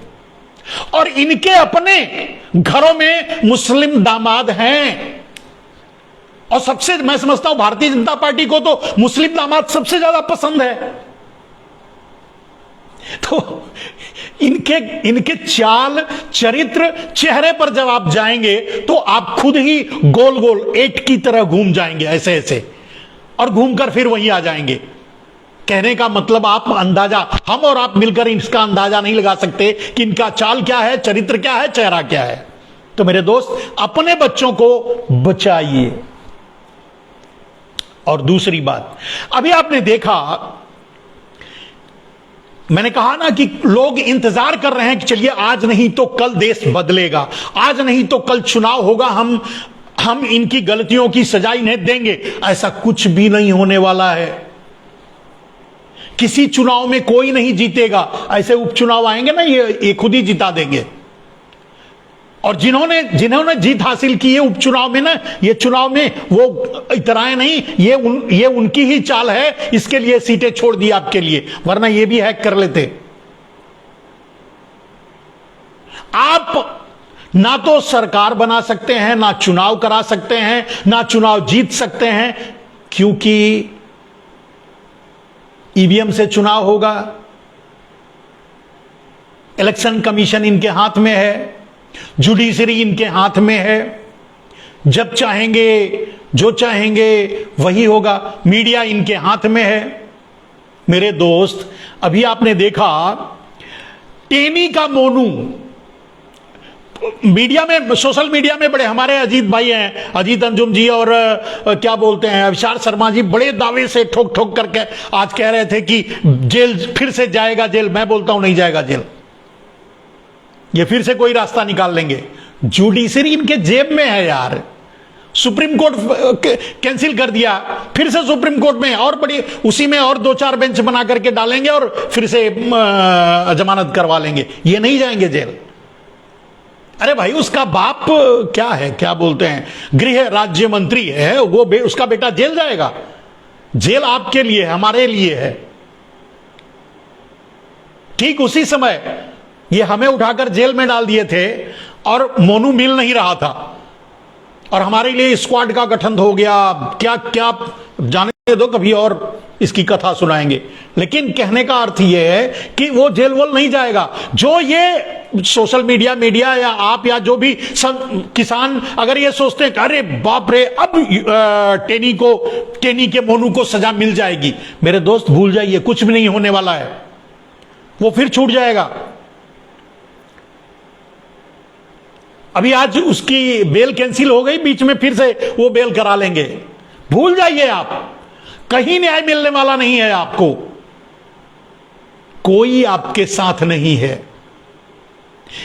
और इनके अपने घरों में मुस्लिम दामाद हैं, और सबसे, मैं समझता हूं भारतीय जनता पार्टी को तो मुस्लिम दामाद सबसे ज्यादा पसंद है। तो इनके चाल, चरित्र, चेहरे पर जब आप जाएंगे तो आप खुद ही गोल गोल एट की तरह घूम जाएंगे, ऐसे ऐसे, और घूमकर फिर वहीं आ जाएंगे। कहने का मतलब आप अंदाजा, हम और आप मिलकर इसका अंदाजा नहीं लगा सकते कि इनका चाल क्या है, चरित्र क्या है, चेहरा क्या है। तो मेरे दोस्त, अपने बच्चों को बचाइए। और दूसरी बात, अभी आपने देखा, मैंने कहा ना कि लोग इंतजार कर रहे हैं कि चलिए आज नहीं तो कल देश बदलेगा, आज नहीं तो कल चुनाव होगा, हम इनकी गलतियों की सजा इन्हें देंगे। ऐसा कुछ भी नहीं होने वाला है। किसी चुनाव में कोई नहीं जीतेगा, ऐसे उपचुनाव आएंगे ना, ये खुद ही जिता देंगे। और जिन्होंने जिन्होंने जीत हासिल की है उपचुनाव में ना, ये चुनाव में वो इतराए नहीं, ये उनकी ही चाल है, इसके लिए सीटें छोड़ दी आपके लिए, वरना ये भी हैक कर लेते। आप ना तो सरकार बना सकते हैं, ना चुनाव करा सकते हैं, ना चुनाव जीत सकते हैं, क्योंकि ईवीएम से चुनाव होगा, इलेक्शन कमीशन इनके हाथ में है, जुडिशरी इनके हाथ में है, जब चाहेंगे जो चाहेंगे वही होगा, मीडिया इनके हाथ में है। मेरे दोस्त, अभी आपने देखा टेनी का मोनू, मीडिया में, सोशल मीडिया में बड़े हमारे अजीत भाई हैं, अजीत अंजुम जी और क्या बोलते हैं अविशाल शर्मा जी, बड़े दावे से ठोक ठोक करके आज कह रहे थे कि जेल फिर से जाएगा जेल। मैं बोलता हूं नहीं जाएगा जेल, ये फिर से कोई रास्ता निकाल लेंगे। जुडिशरी इनके जेब में है यार, सुप्रीम कोर्ट कैंसिल कर दिया, फिर से सुप्रीम कोर्ट में और बड़ी, उसी में और 2-4 बेंच बना करके डालेंगे और फिर से जमानत करवा लेंगे, ये नहीं जाएंगे जेल। अरे भाई, उसका बाप क्या है, क्या बोलते हैं, गृह राज्य मंत्री है वो, उसका बेटा जेल जाएगा? जेल आपके लिए, हमारे लिए है। ठीक उसी समय ये हमें उठाकर जेल में डाल दिए थे और मोनू मिल नहीं रहा था, और हमारे लिए स्क्वाड का गठन हो गया, क्या क्या जाने दो, कभी और इसकी कथा सुनाएंगे। लेकिन कहने का अर्थ यह है कि वो जेल वोल नहीं जाएगा। जो ये सोशल मीडिया या आप या जो भी सब किसान अगर ये सोचते हैं कि अरे बाप रे अब टेनी के मोनू को सजा मिल जाएगी, मेरे दोस्त भूल जाइए, कुछ भी नहीं होने वाला है, वो फिर छूट जाएगा। अभी आज उसकी बेल कैंसिल हो गई, बीच में फिर से वो बेल करा लेंगे, भूल जाइए आप, कहीं न्याय मिलने वाला नहीं है आपको, कोई आपके साथ नहीं है।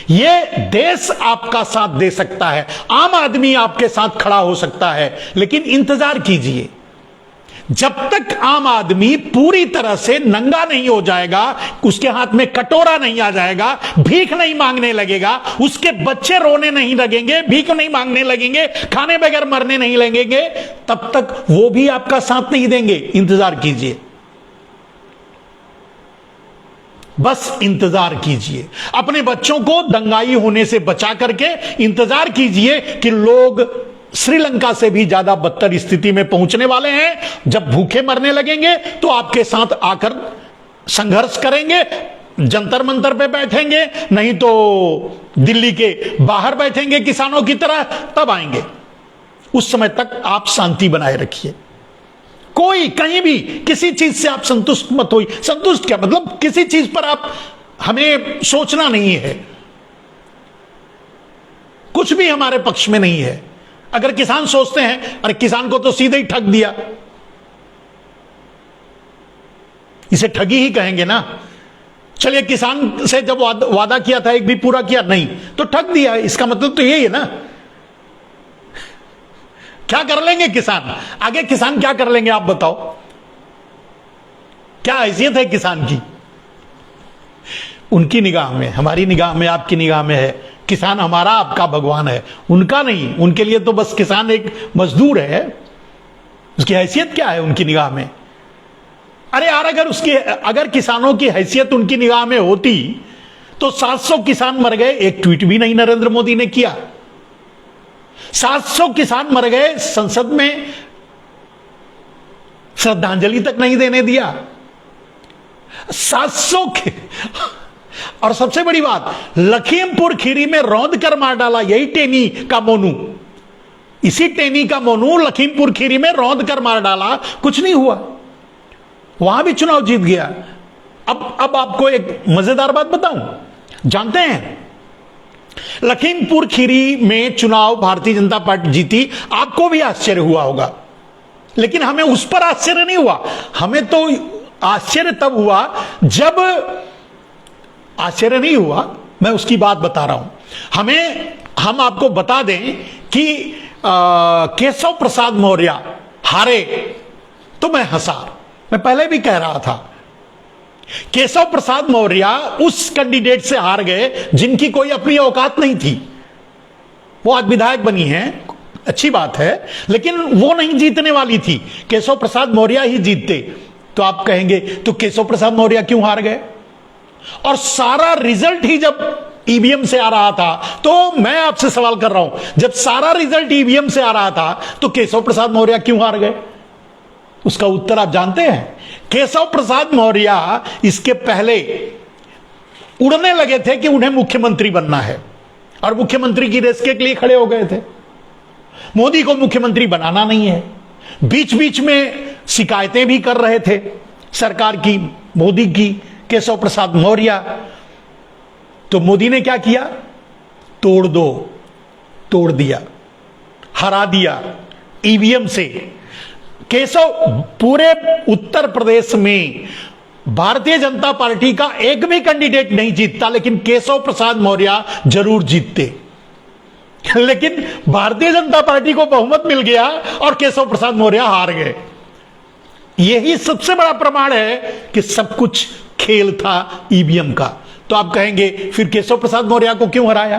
यह देश आपका साथ दे सकता है, आम आदमी आपके साथ खड़ा हो सकता है, लेकिन इंतजार कीजिए, जब तक आम आदमी पूरी तरह से नंगा नहीं हो जाएगा, उसके हाथ में कटोरा नहीं आ जाएगा, भीख नहीं मांगने लगेगा, उसके बच्चे रोने नहीं लगेंगे, भीख नहीं मांगने लगेंगे, खाने बगैर मरने नहीं लगेंगे, तब तक वो भी आपका साथ नहीं देंगे। इंतजार कीजिए, बस इंतजार कीजिए, अपने बच्चों को दंगाई होने से बचा करके इंतजार कीजिए कि लोग श्रीलंका से भी ज्यादा बदतर स्थिति में पहुंचने वाले हैं। जब भूखे मरने लगेंगे तो आपके साथ आकर संघर्ष करेंगे, जंतर मंतर पे बैठेंगे, नहीं तो दिल्ली के बाहर बैठेंगे किसानों की तरह, तब आएंगे। उस समय तक आप शांति बनाए रखिए, कोई कहीं भी किसी चीज से आप संतुष्ट मत होइए। संतुष्ट क्या मतलब, किसी चीज पर आप, हमें सोचना नहीं है, कुछ भी हमारे पक्ष में नहीं है। अगर किसान सोचते हैं अरे किसान को तो सीधे ही ठग दिया, इसे ठगी ही कहेंगे ना। चलिए, किसान से जब वादा किया था एक भी पूरा किया नहीं तो ठग दिया, इसका मतलब तो यही है ना। क्या कर लेंगे किसान आगे, किसान क्या कर लेंगे आप बताओ, क्या हैसियत है किसान की? उनकी निगाह में, हमारी निगाह में, आपकी निगाह में है किसान हमारा आपका भगवान है, उनका नहीं। उनके लिए तो बस किसान एक मजदूर है, उसकी हैसियत क्या है उनकी निगाह में? अरे यार, अगर किसानों की हैसियत उनकी निगाह में होती तो 700 किसान मर गए, एक ट्वीट भी नहीं नरेंद्र मोदी ने किया। 700 किसान मर गए, संसद में श्रद्धांजलि तक नहीं देने दिया। 700 और सबसे बड़ी बात, लखीमपुर खीरी में रौंद कर मार डाला यही टेनी का मोनू, इसी टेनी का मोनू लखीमपुर खीरी में रौंद कर मार डाला, कुछ नहीं हुआ, वहां भी चुनाव जीत गया। अब आपको एक मजेदार बात बताऊं, जानते हैं लखीमपुर खीरी में चुनाव भारतीय जनता पार्टी जीती, आपको भी आश्चर्य हुआ होगा, लेकिन हमें उस पर आश्चर्य नहीं हुआ। हमें तो आश्चर्य तब हुआ जब, आश्चर्य नहीं हुआ, मैं उसकी बात बता रहा हूं। हम आपको बता दें कि केशव प्रसाद मौर्य हारे तो मैं हंसा, मैं पहले भी कह रहा था। केशव प्रसाद मौर्य उस कैंडिडेट से हार गए जिनकी कोई अपनी औकात नहीं थी, वो आज विधायक बनी है, अच्छी बात है, लेकिन वो नहीं जीतने वाली थी, केशव प्रसाद मौर्य ही जीतते। तो आप कहेंगे तो केशव प्रसाद मौर्य क्यों हार गए? और सारा रिजल्ट ही जब ईवीएम से आ रहा था, तो मैं आपसे सवाल कर रहा हूं, जब सारा रिजल्ट ईवीएम से आ रहा था तो केशव प्रसाद मौर्य क्यों हार गए? उसका उत्तर आप जानते हैं। केशव प्रसाद मौर्य इसके पहले उड़ने लगे थे कि उन्हें मुख्यमंत्री बनना है, और मुख्यमंत्री की रेस के लिए खड़े हो गए थे। मोदी को मुख्यमंत्री बनाना नहीं है, बीच बीच में शिकायतें भी कर रहे थे सरकार की, मोदी की, केशव प्रसाद मौर्य। तो मोदी ने क्या किया? तोड़ दो, तोड़ दिया, हरा दिया ईवीएम से। केशव पूरे उत्तर प्रदेश में भारतीय जनता पार्टी का एक भी कैंडिडेट नहीं जीतता, लेकिन केशव प्रसाद मौर्य जरूर जीतते। लेकिन भारतीय जनता पार्टी को बहुमत मिल गया और केशव प्रसाद मौर्य हार गए। यही सबसे बड़ा प्रमाण है कि सब कुछ खेल था ईवीएम का। तो आप कहेंगे फिर केशव प्रसाद मौर्य को क्यों हराया?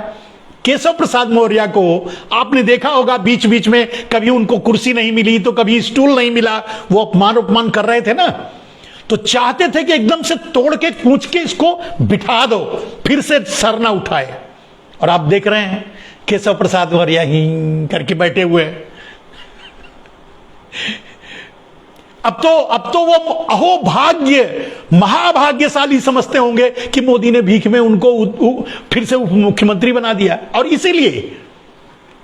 केशव प्रसाद मौर्य को आपने देखा होगा, बीच बीच में कभी उनको कुर्सी नहीं मिली तो कभी स्टूल नहीं मिला, वो अपमान कर रहे थे ना, तो चाहते थे कि एकदम से तोड़ के कूच के इसको बिठा दो, फिर से सर ना उठाए। और आप देख रहे हैं केशव प्रसाद मौर्य ही करके बैठे हुए। अब तो वो अहो भाग्य, महाभाग्यशाली समझते होंगे कि मोदी ने भीख में उनको फिर से उप मुख्यमंत्री बना दिया। और इसीलिए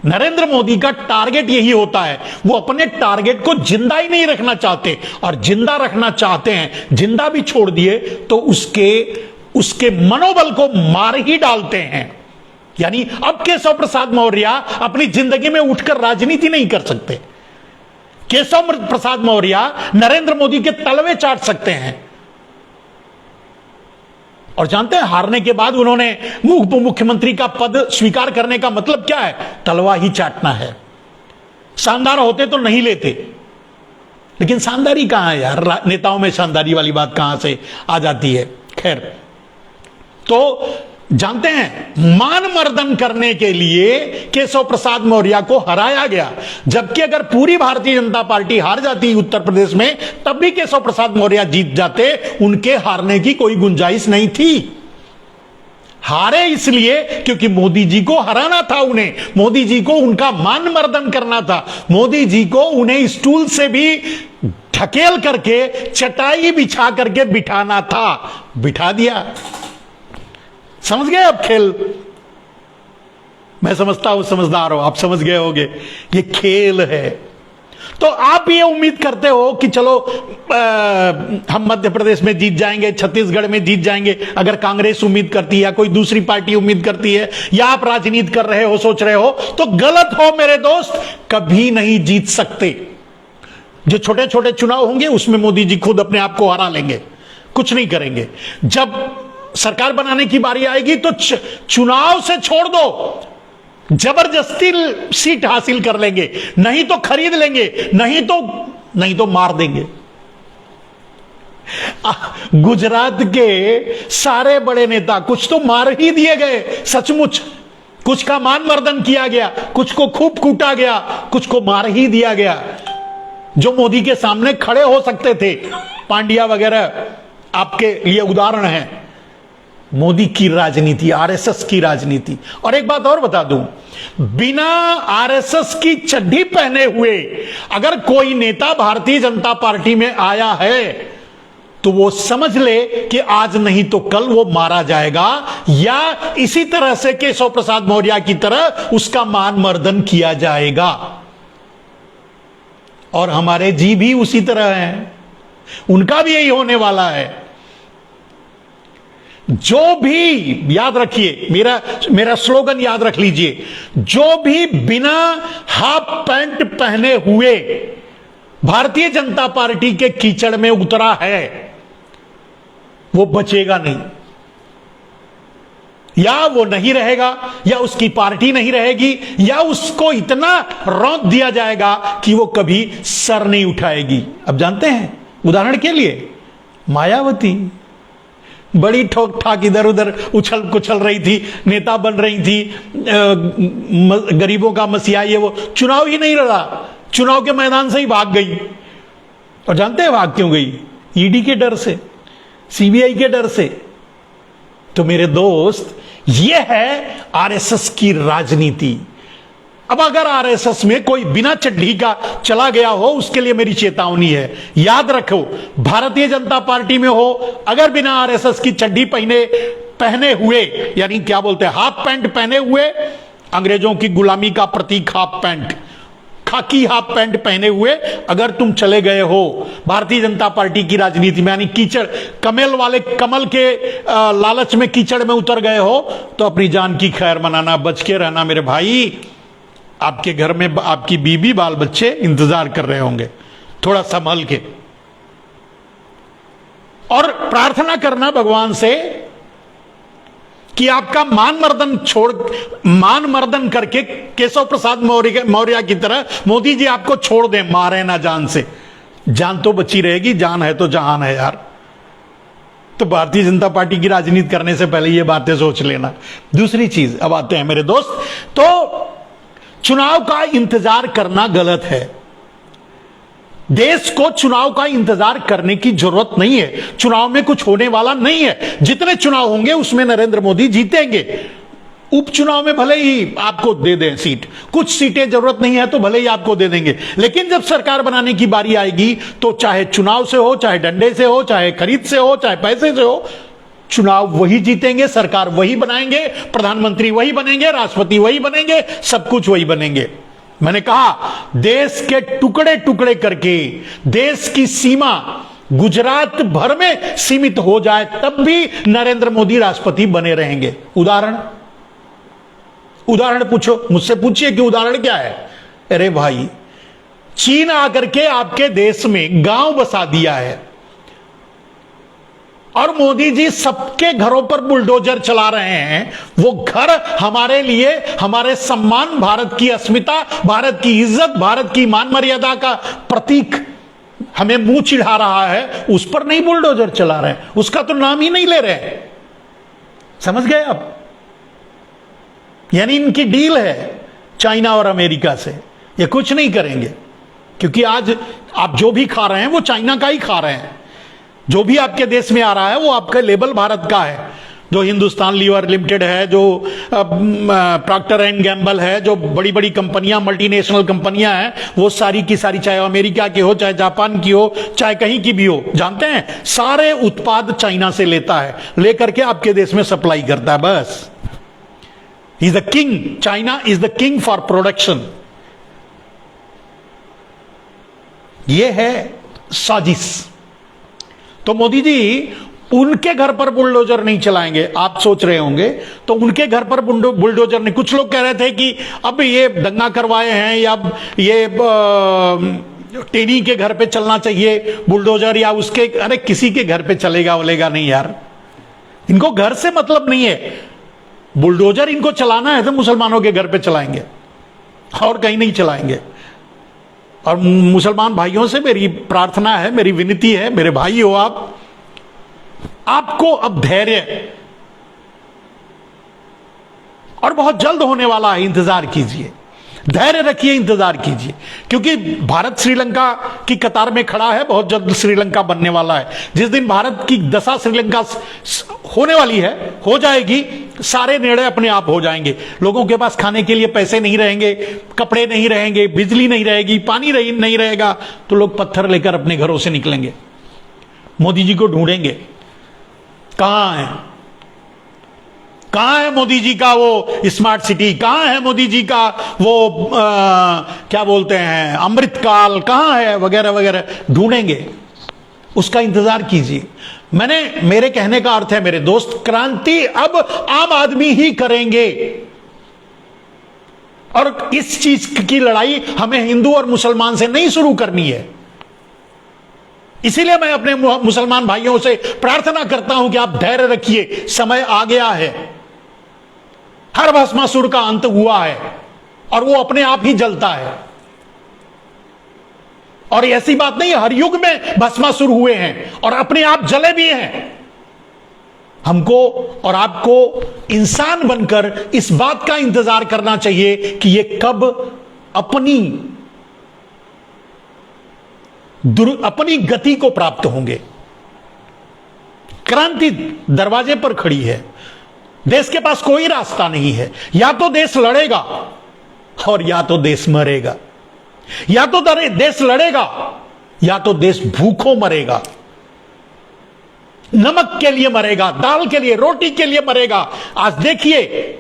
नरेंद्र मोदी का टारगेट यही होता है, वो अपने टारगेट को जिंदा ही नहीं रखना चाहते, और जिंदा रखना चाहते हैं, जिंदा भी छोड़ दिए तो उसके मनोबल को मार ही डालते हैं। यानी अब केशव प्रसाद मौर्य अपनी जिंदगी में उठकर राजनीति नहीं कर सकते। केशव प्रसाद मौर्य नरेंद्र मोदी के तलवे चाट सकते हैं। और जानते हैं हारने के बाद उन्होंने उप मुख्यमंत्री का पद स्वीकार करने का मतलब क्या है? तलवा ही चाटना है। शानदार होते तो नहीं लेते, लेकिन शानदारी कहां है यार? नेताओं में शानदारी वाली बात कहां से आ जाती है? खैर, तो जानते हैं मान मर्दन करने के लिए केशव प्रसाद मौर्य को हराया गया, जबकि अगर पूरी भारतीय जनता पार्टी हार जाती उत्तर प्रदेश में तब भी केशव प्रसाद मौर्य जीत जाते, उनके हारने की कोई गुंजाइश नहीं थी। हारे इसलिए क्योंकि मोदी जी को हराना था, उन्हें मोदी जी को उनका मान मर्दन करना था, मोदी जी को उन्हें स्टूल से भी ढकेल करके चटाई बिछा करके बिठाना था, बिठा दिया। समझ गए अब खेल? मैं समझता हूं समझदार हो, आप समझ गए होंगे ये खेल है। तो आप ये उम्मीद करते हो कि चलो हम मध्य प्रदेश में जीत जाएंगे, छत्तीसगढ़ में जीत जाएंगे, अगर कांग्रेस उम्मीद करती है या कोई दूसरी पार्टी उम्मीद करती है, या आप राजनीति कर रहे हो, सोच रहे हो, तो गलत हो मेरे दोस्त। कभी नहीं जीत सकते। जो छोटे छोटे चुनाव होंगे उसमें मोदी जी खुद अपने आप को हरा लेंगे, कुछ नहीं करेंगे। जब सरकार बनाने की बारी आएगी तो चुनाव से छोड़ दो, जबरदस्ती सीट हासिल कर लेंगे, नहीं तो खरीद लेंगे, नहीं तो मार देंगे। गुजरात के सारे बड़े नेता कुछ तो मार ही दिए गए सचमुच, कुछ का मान मर्दन किया गया, कुछ को खूब कूटा गया, कुछ को मार ही दिया गया। जो मोदी के सामने खड़े हो सकते थे, पांड्या वगैरह आपके लिए उदाहरण है। मोदी की राजनीति, आरएसएस की राजनीति। और एक बात और बता दूं, बिना आरएसएस की चड्डी पहने हुए अगर कोई नेता भारतीय जनता पार्टी में आया है तो वो समझ ले कि आज नहीं तो कल वो मारा जाएगा, या इसी तरह से केशव प्रसाद मौर्य की तरह उसका मान मर्दन किया जाएगा। और हमारे जी भी उसी तरह हैं, उनका भी यही होने वाला है। जो भी, याद रखिए, मेरा स्लोगन याद रख लीजिए, जो भी बिना हाफ पैंट पहने हुए भारतीय जनता पार्टी के कीचड़ में उतरा है वो बचेगा नहीं, या वो नहीं रहेगा, या उसकी पार्टी नहीं रहेगी, या उसको इतना रौंद दिया जाएगा कि वो कभी सर नहीं उठाएगी। अब जानते हैं, उदाहरण के लिए मायावती बड़ी ठोक ठाक इधर उधर उछल कुछल रही थी, नेता बन रही थी, गरीबों का मसीहा ये वो, चुनाव ही नहीं लड़ा, चुनाव के मैदान से ही भाग गई। और जानते हैं भाग क्यों गई? ईडी के डर से, सीबीआई के डर से। तो मेरे दोस्त, यह है आरएसएस की राजनीति। अब अगर आरएसएस में कोई बिना चड्ढी का चला गया हो, उसके लिए मेरी चेतावनी है। याद रखो, भारतीय जनता पार्टी में हो, अगर बिना आरएसएस की चड्ढी पहने हुए, यानी क्या बोलते हैं, हाफ पैंट पहने हुए, अंग्रेजों की गुलामी का प्रतीक हाफ पैंट, खाकी हाफ पैंट पहने हुए अगर तुम चले गए हो भारतीय जनता पार्टी की राजनीति में, यानी कीचड़, कमल के लालच में कीचड़ में उतर गए हो, तो अपनी जान की खैर मनाना, बच के रहना मेरे भाई। आपके घर में आपकी बीबी बाल बच्चे इंतजार कर रहे होंगे, थोड़ा संभल के। और प्रार्थना करना भगवान से कि आपका मान मर्दन करके केशव प्रसाद मौर्य की तरह मोदी जी आपको छोड़ दें, मारे ना जान से। जान तो बची रहेगी, जान है तो जहान है यार। तो भारतीय जनता पार्टी की राजनीति करने से पहले ये बातें सोच लेना। दूसरी चीज, अब आते हैं मेरे दोस्त, तो चुनाव का इंतजार करना गलत है। देश को चुनाव का इंतजार करने की जरूरत नहीं है। चुनाव में कुछ होने वाला नहीं है। जितने चुनाव होंगे उसमें नरेंद्र मोदी जीतेंगे। उपचुनाव में भले ही आपको दे दें सीट, कुछ सीटें जरूरत नहीं है तो भले ही आपको दे देंगे, लेकिन जब सरकार बनाने की बारी आएगी तो चाहे चुनाव से हो, चाहे डंडे से हो, चाहे खरीद से हो, चाहे पैसे से हो, चुनाव वही जीतेंगे, सरकार वही बनाएंगे, प्रधानमंत्री वही बनेंगे, राष्ट्रपति वही बनेंगे, सब कुछ वही बनेंगे। मैंने कहा, देश के टुकड़े टुकड़े करके देश की सीमा गुजरात भर में सीमित हो जाए तब भी नरेंद्र मोदी राष्ट्रपति बने रहेंगे। उदाहरण पूछो, मुझसे पूछिए कि उदाहरण क्या है। अरे भाई, चीन आकर के आपके देश में गांव बसा दिया है और मोदी जी सबके घरों पर बुलडोजर चला रहे हैं। वो घर हमारे लिए, हमारे सम्मान, भारत की अस्मिता, भारत की इज्जत, भारत की मान मर्यादा का प्रतीक हमें मुंह चिढ़ा रहा है, उस पर नहीं बुलडोजर चला रहे हैं, उसका तो नाम ही नहीं ले रहे। समझ गए आप? यानी इनकी डील है चाइना और अमेरिका से, ये कुछ नहीं करेंगे, क्योंकि आज आप जो भी खा रहे हैं वो चाइना का ही खा रहे हैं। जो भी आपके देश में आ रहा है वो आपका लेबल भारत का है। जो हिंदुस्तान लीवर लिमिटेड है, जो प्रॉक्टर एंड गैम्बल है, जो बड़ी बड़ी कंपनियां, मल्टीनेशनल कंपनियां हैं, वो सारी की सारी, चाहे अमेरिका की हो, चाहे जापान की हो, चाहे कहीं की भी हो, जानते हैं सारे उत्पाद चाइना से लेता है, लेकर के आपके देश में सप्लाई करता है। बस, he is the king, China is the king for production. ये है साजिश। तो मोदी जी उनके घर पर बुलडोजर नहीं चलाएंगे। आप सोच रहे होंगे तो उनके घर पर बुलडोजर नहीं। कुछ लोग कह रहे थे कि अब ये दंगा करवाए हैं या अब ये टेनी के घर पे चलना चाहिए बुलडोजर, या उसके, अरे किसी के घर पे चलेगा बोलेगा नहीं यार, इनको घर से मतलब नहीं है। बुलडोजर इनको चलाना है तो मुसलमानों के घर पे चलाएंगे और कहीं नहीं चलाएंगे। और मुसलमान भाइयों से मेरी प्रार्थना है, मेरी विनती है, मेरे भाई हो आपको अब धैर्य, और बहुत जल्द होने वाला है, इंतजार कीजिए, धैर्य रखिए, इंतजार कीजिए, क्योंकि भारत श्रीलंका की कतार में खड़ा है। बहुत जल्द श्रीलंका बनने वाला है। जिस दिन भारत की दशा श्रीलंका होने वाली है, हो जाएगी, सारे निर्णय अपने आप हो जाएंगे। लोगों के पास खाने के लिए पैसे नहीं रहेंगे, कपड़े नहीं रहेंगे, बिजली नहीं रहेगी, पानी नहीं रहेगा, तो लोग पत्थर लेकर अपने घरों से निकलेंगे, मोदी जी को ढूंढेंगे। कहां है, कहां है मोदी जी का वो स्मार्ट सिटी, कहां है मोदी जी का वो क्या बोलते हैं अमृतकाल, कहां है, वगैरह वगैरह, ढूंढेंगे, उसका इंतजार कीजिए। मेरे कहने का अर्थ है मेरे दोस्त, क्रांति अब आम आदमी ही करेंगे, और इस चीज की लड़ाई हमें हिंदू और मुसलमान से नहीं शुरू करनी है। इसीलिए मैं अपने मुसलमान भाइयों से प्रार्थना करता हूं कि आप धैर्य रखिए, समय आ गया है, हर भस्मासुर का अंत हुआ है और वो अपने आप ही जलता है। और ऐसी बात नहीं है, हर युग में भस्मासुर हुए हैं और अपने आप जले भी हैं। हमको और आपको इंसान बनकर इस बात का इंतजार करना चाहिए कि ये कब अपनी गति को प्राप्त होंगे। क्रांति दरवाजे पर खड़ी है, देश के पास कोई रास्ता नहीं है। या तो देश लड़ेगा और या तो देश मरेगा, या तो देश लड़ेगा या तो देश भूखों मरेगा। नमक के लिए मरेगा, दाल के लिए, रोटी के लिए मरेगा। आज देखिए,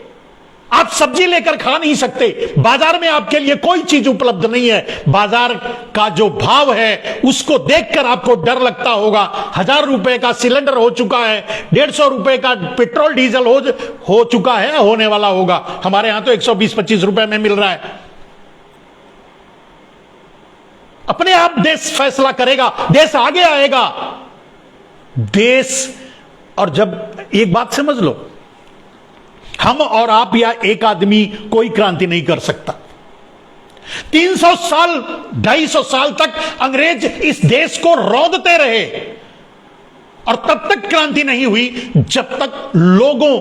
आप सब्जी लेकर खा नहीं सकते, बाजार में आपके लिए कोई चीज उपलब्ध नहीं है। बाजार का जो भाव है उसको देखकर आपको डर लगता होगा। 1000 रुपए का सिलेंडर हो चुका है, 150 रुपए का पेट्रोल डीजल हो चुका है, होने वाला होगा। हमारे यहां तो 120-25 रुपए में मिल रहा है। अपने आप देश फैसला करेगा, देश आगे आएगा। देश, और जब एक बात समझ लो, हम और आप या एक आदमी कोई क्रांति नहीं कर सकता। 300 साल 250 साल तक अंग्रेज इस देश को रौंदते रहे और तब तक क्रांति नहीं हुई जब तक लोगों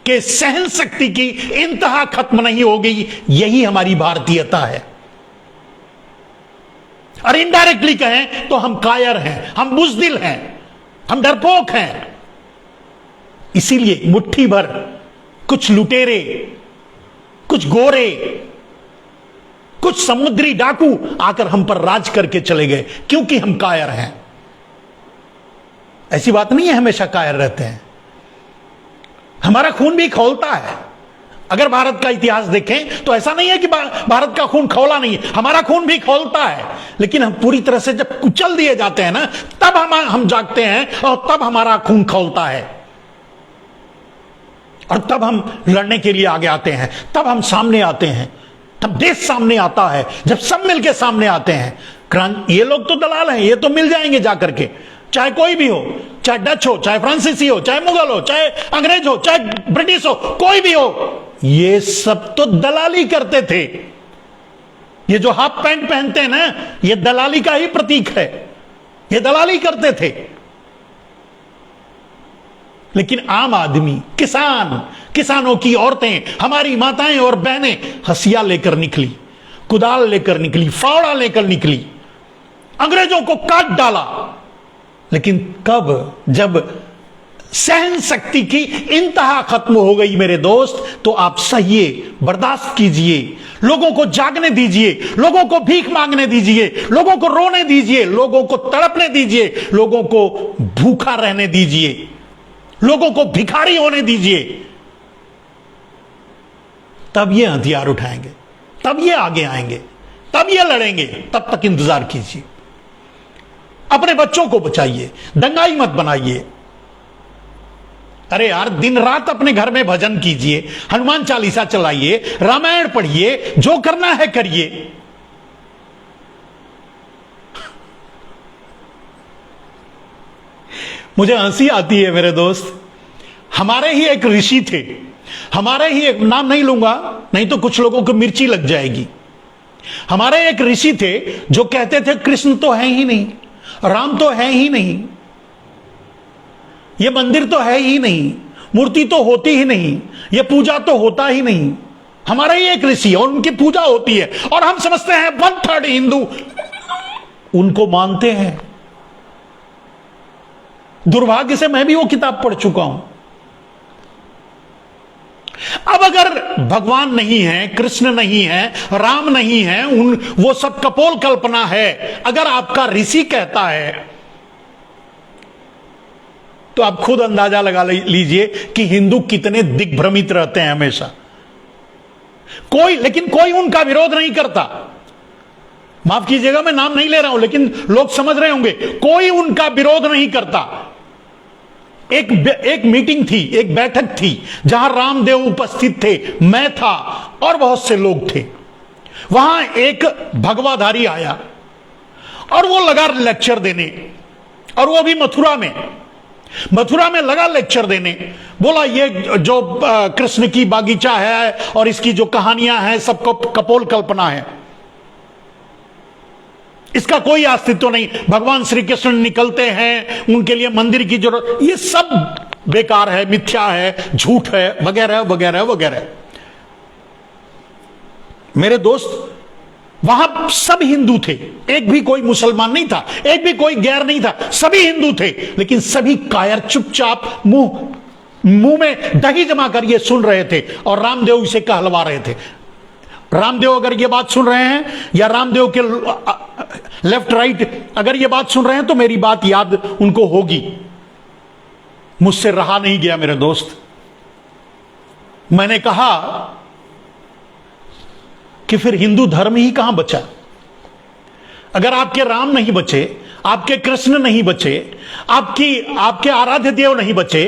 के सहन शक्ति की इंतहा खत्म नहीं हो गई। यही हमारी भारतीयता है। और इनडायरेक्टली कहें तो हम कायर हैं, हम बुज़दिल हैं, हम डरपोक हैं। इसीलिए मुट्ठी भर कुछ लुटेरे, कुछ गोरे, कुछ समुद्री डाकू आकर हम पर राज करके चले गए, क्योंकि हम कायर हैं। ऐसी बात नहीं है हमेशा कायर रहते हैं, हमारा खून भी खौलता है। अगर भारत का इतिहास देखें तो ऐसा नहीं है कि भारत का खून खौला नहीं है, हमारा खून भी खौलता है। लेकिन हम पूरी तरह से जब कुचल दिए जाते हैं ना, तब हम जागते हैं और तब हमारा खून खौलता है, और तब हम लड़ने के लिए आगे आते हैं, तब हम सामने आते हैं, तब देश सामने आता है। जब सब मिलके सामने आते हैं। ये लोग तो दलाल हैं, ये तो मिल जाएंगे जाकर के, चाहे कोई भी हो, चाहे डच हो, चाहे फ्रांसीसी हो, चाहे मुगल हो, चाहे अंग्रेज हो, चाहे ब्रिटिश हो, कोई भी हो, ये सब तो दलाली करते थे। ये जो हाफ पैंट पहनते हैं ना, ये दलाली का ही प्रतीक है, ये दलाली करते थे। लेकिन आम आदमी, किसानों की औरतें, हमारी माताएं और बहनें हसिया लेकर निकली, कुदाल लेकर निकली, फावड़ा लेकर निकली, अंग्रेजों को काट डाला। लेकिन कब? जब सहन शक्ति की इंतहा खत्म हो गई मेरे दोस्त, तो आप सहिए, बर्दाश्त कीजिए, लोगों को जागने दीजिए, लोगों को भीख मांगने दीजिए, लोगों को रोने दीजिए, लोगों को तड़पने दीजिए, लोगों को भूखा रहने दीजिए, लोगों को भिखारी होने दीजिए। तब ये हथियार उठाएंगे, तब ये आगे आएंगे, तब ये लड़ेंगे। तब तक इंतजार कीजिए। अपने बच्चों को बचाइए, दंगाई मत बनाइए। अरे यार, दिन रात अपने घर में भजन कीजिए, हनुमान चालीसा चलाइए, रामायण पढ़िए, जो करना है करिए। मुझे हंसी आती है मेरे दोस्त। हमारे ही एक ऋषि थे, हमारे ही एक, नाम नहीं लूंगा नहीं तो कुछ लोगों को मिर्ची लग जाएगी। हमारे एक ऋषि थे जो कहते थे कृष्ण तो है ही नहीं, राम तो है ही नहीं, ये मंदिर तो है ही नहीं, मूर्ति तो होती ही नहीं, ये पूजा तो होता ही नहीं। हमारा ही एक ऋषि और उनकी पूजा होती है, और हम समझते हैं 1/3 हिंदू उनको मानते हैं। दुर्भाग्य से मैं भी वो किताब पढ़ चुका हूं। अब अगर भगवान नहीं है, कृष्ण नहीं है, राम नहीं है, वो सब कपोल कल्पना है, अगर आपका ऋषि कहता है, तो आप खुद अंदाजा लगा लीजिए कि हिंदू कितने दिग्भ्रमित रहते हैं हमेशा। लेकिन कोई उनका विरोध नहीं करता। माफ कीजिएगा, मैं नाम नहीं ले रहा हूं, लेकिन लोग समझ रहे होंगे। कोई उनका विरोध नहीं करता। एक मीटिंग थी, एक बैठक थी, जहां रामदेव उपस्थित थे, मैं था और बहुत से लोग थे। वहां एक भगवाधारी आया और वो लगा लेक्चर देने, और वो भी मथुरा में लगा लेक्चर देने। बोला ये जो कृष्ण की बागीचा है और इसकी जो कहानियां हैं सब कपोल कल्पना है, इसका कोई अस्तित्व नहीं। भगवान श्री कृष्ण निकलते हैं, उनके लिए मंदिर की जरूरत, ये सब बेकार है, मिथ्या है, झूठ है, वगैरह वगैरह वगैरह। मेरे दोस्त, वहां सब हिंदू थे, एक भी कोई मुसलमान नहीं था, एक भी कोई गैर नहीं था, सभी हिंदू थे, लेकिन सभी कायर चुपचाप मुंह में दही जमा कर ये सुन रहे थे और रामदेव इसे कहलवा रहे थे। रामदेव अगर ये बात सुन रहे हैं या रामदेव के लेफ्ट राइट अगर ये बात सुन रहे हैं तो मेरी बात याद उनको होगी। मुझसे रहा नहीं गया मेरे दोस्त। मैंने कहा कि फिर हिंदू धर्म ही कहां बचा? अगर आपके राम नहीं बचे, आपके कृष्ण नहीं बचे, आपके आराध्य देव नहीं बचे,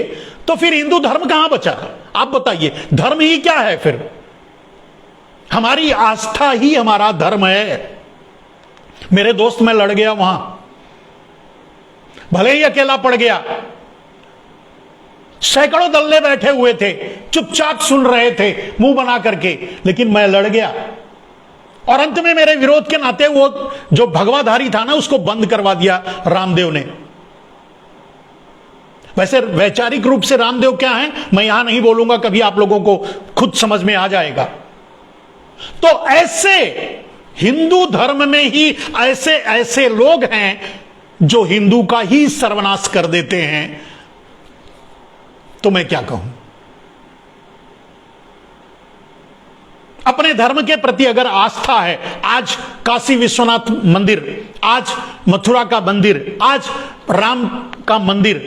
तो फिर हिंदू धर्म कहां बचा? आप बताइए, धर्म ही क्या है फिर? हमारी आस्था ही हमारा धर्म है। मेरे दोस्त, मैं लड़ गया वहां, भले ही अकेला पड़ गया, सैकड़ों दल्ले बैठे हुए थे, चुपचाप सुन रहे थे मुंह बना करके, लेकिन मैं लड़ गया और अंत में मेरे विरोध के नाते वो जो भगवाधारी था ना, उसको बंद करवा दिया रामदेव ने। वैसे वैचारिक रूप से रामदेव क्या है मैं यहां नहीं बोलूंगा, कभी आप लोगों को खुद समझ में आ जाएगा। तो ऐसे हिंदू धर्म में ही ऐसे ऐसे लोग हैं जो हिंदू का ही सर्वनाश कर देते हैं। तो मैं क्या कहूं? अपने धर्म के प्रति अगर आस्था है, आज काशी विश्वनाथ मंदिर, आज मथुरा का मंदिर, आज राम का मंदिर,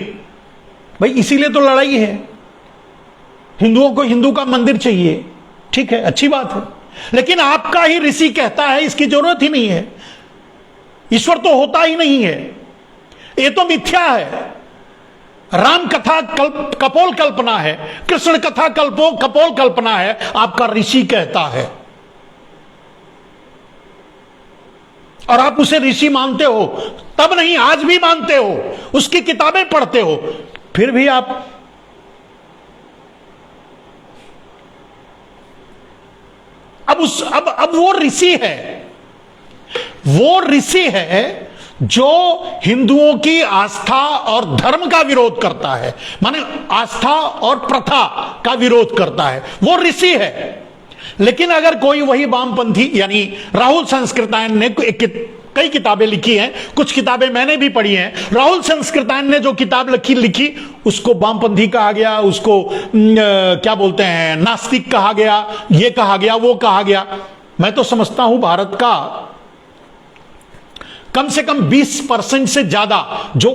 भाई इसीलिए तो लड़ाई है। हिंदुओं को हिंदू का मंदिर चाहिए, ठीक है, अच्छी बात है, लेकिन आपका ही ऋषि कहता है इसकी जरूरत ही नहीं है, ईश्वर तो होता ही नहीं है, ये तो मिथ्या है। राम कथा कपोल कल्पना है, कृष्ण कथा कपोल कल्पना है, आपका ऋषि कहता है और आप उसे ऋषि मानते हो। तब नहीं, आज भी मानते हो, उसकी किताबें पढ़ते हो, फिर भी आप अब वो ऋषि है, वो ऋषि है जो हिंदुओं की आस्था और धर्म का विरोध करता है, माने आस्था और प्रथा का विरोध करता है, वो ऋषि है। लेकिन अगर कोई वही वामपंथी, यानी राहुल संस्कृतायन ने कई किताबें लिखी हैं, कुछ किताबें मैंने भी पढ़ी हैं, राहुल संस्कृतायन ने जो किताब लिखी उसको वामपंथी कहा गया, उसको क्या बोलते हैं, नास्तिक कहा गया, ये कहा गया, वो कहा गया। मैं तो समझता हूं भारत का कम से कम 20% से ज्यादा जो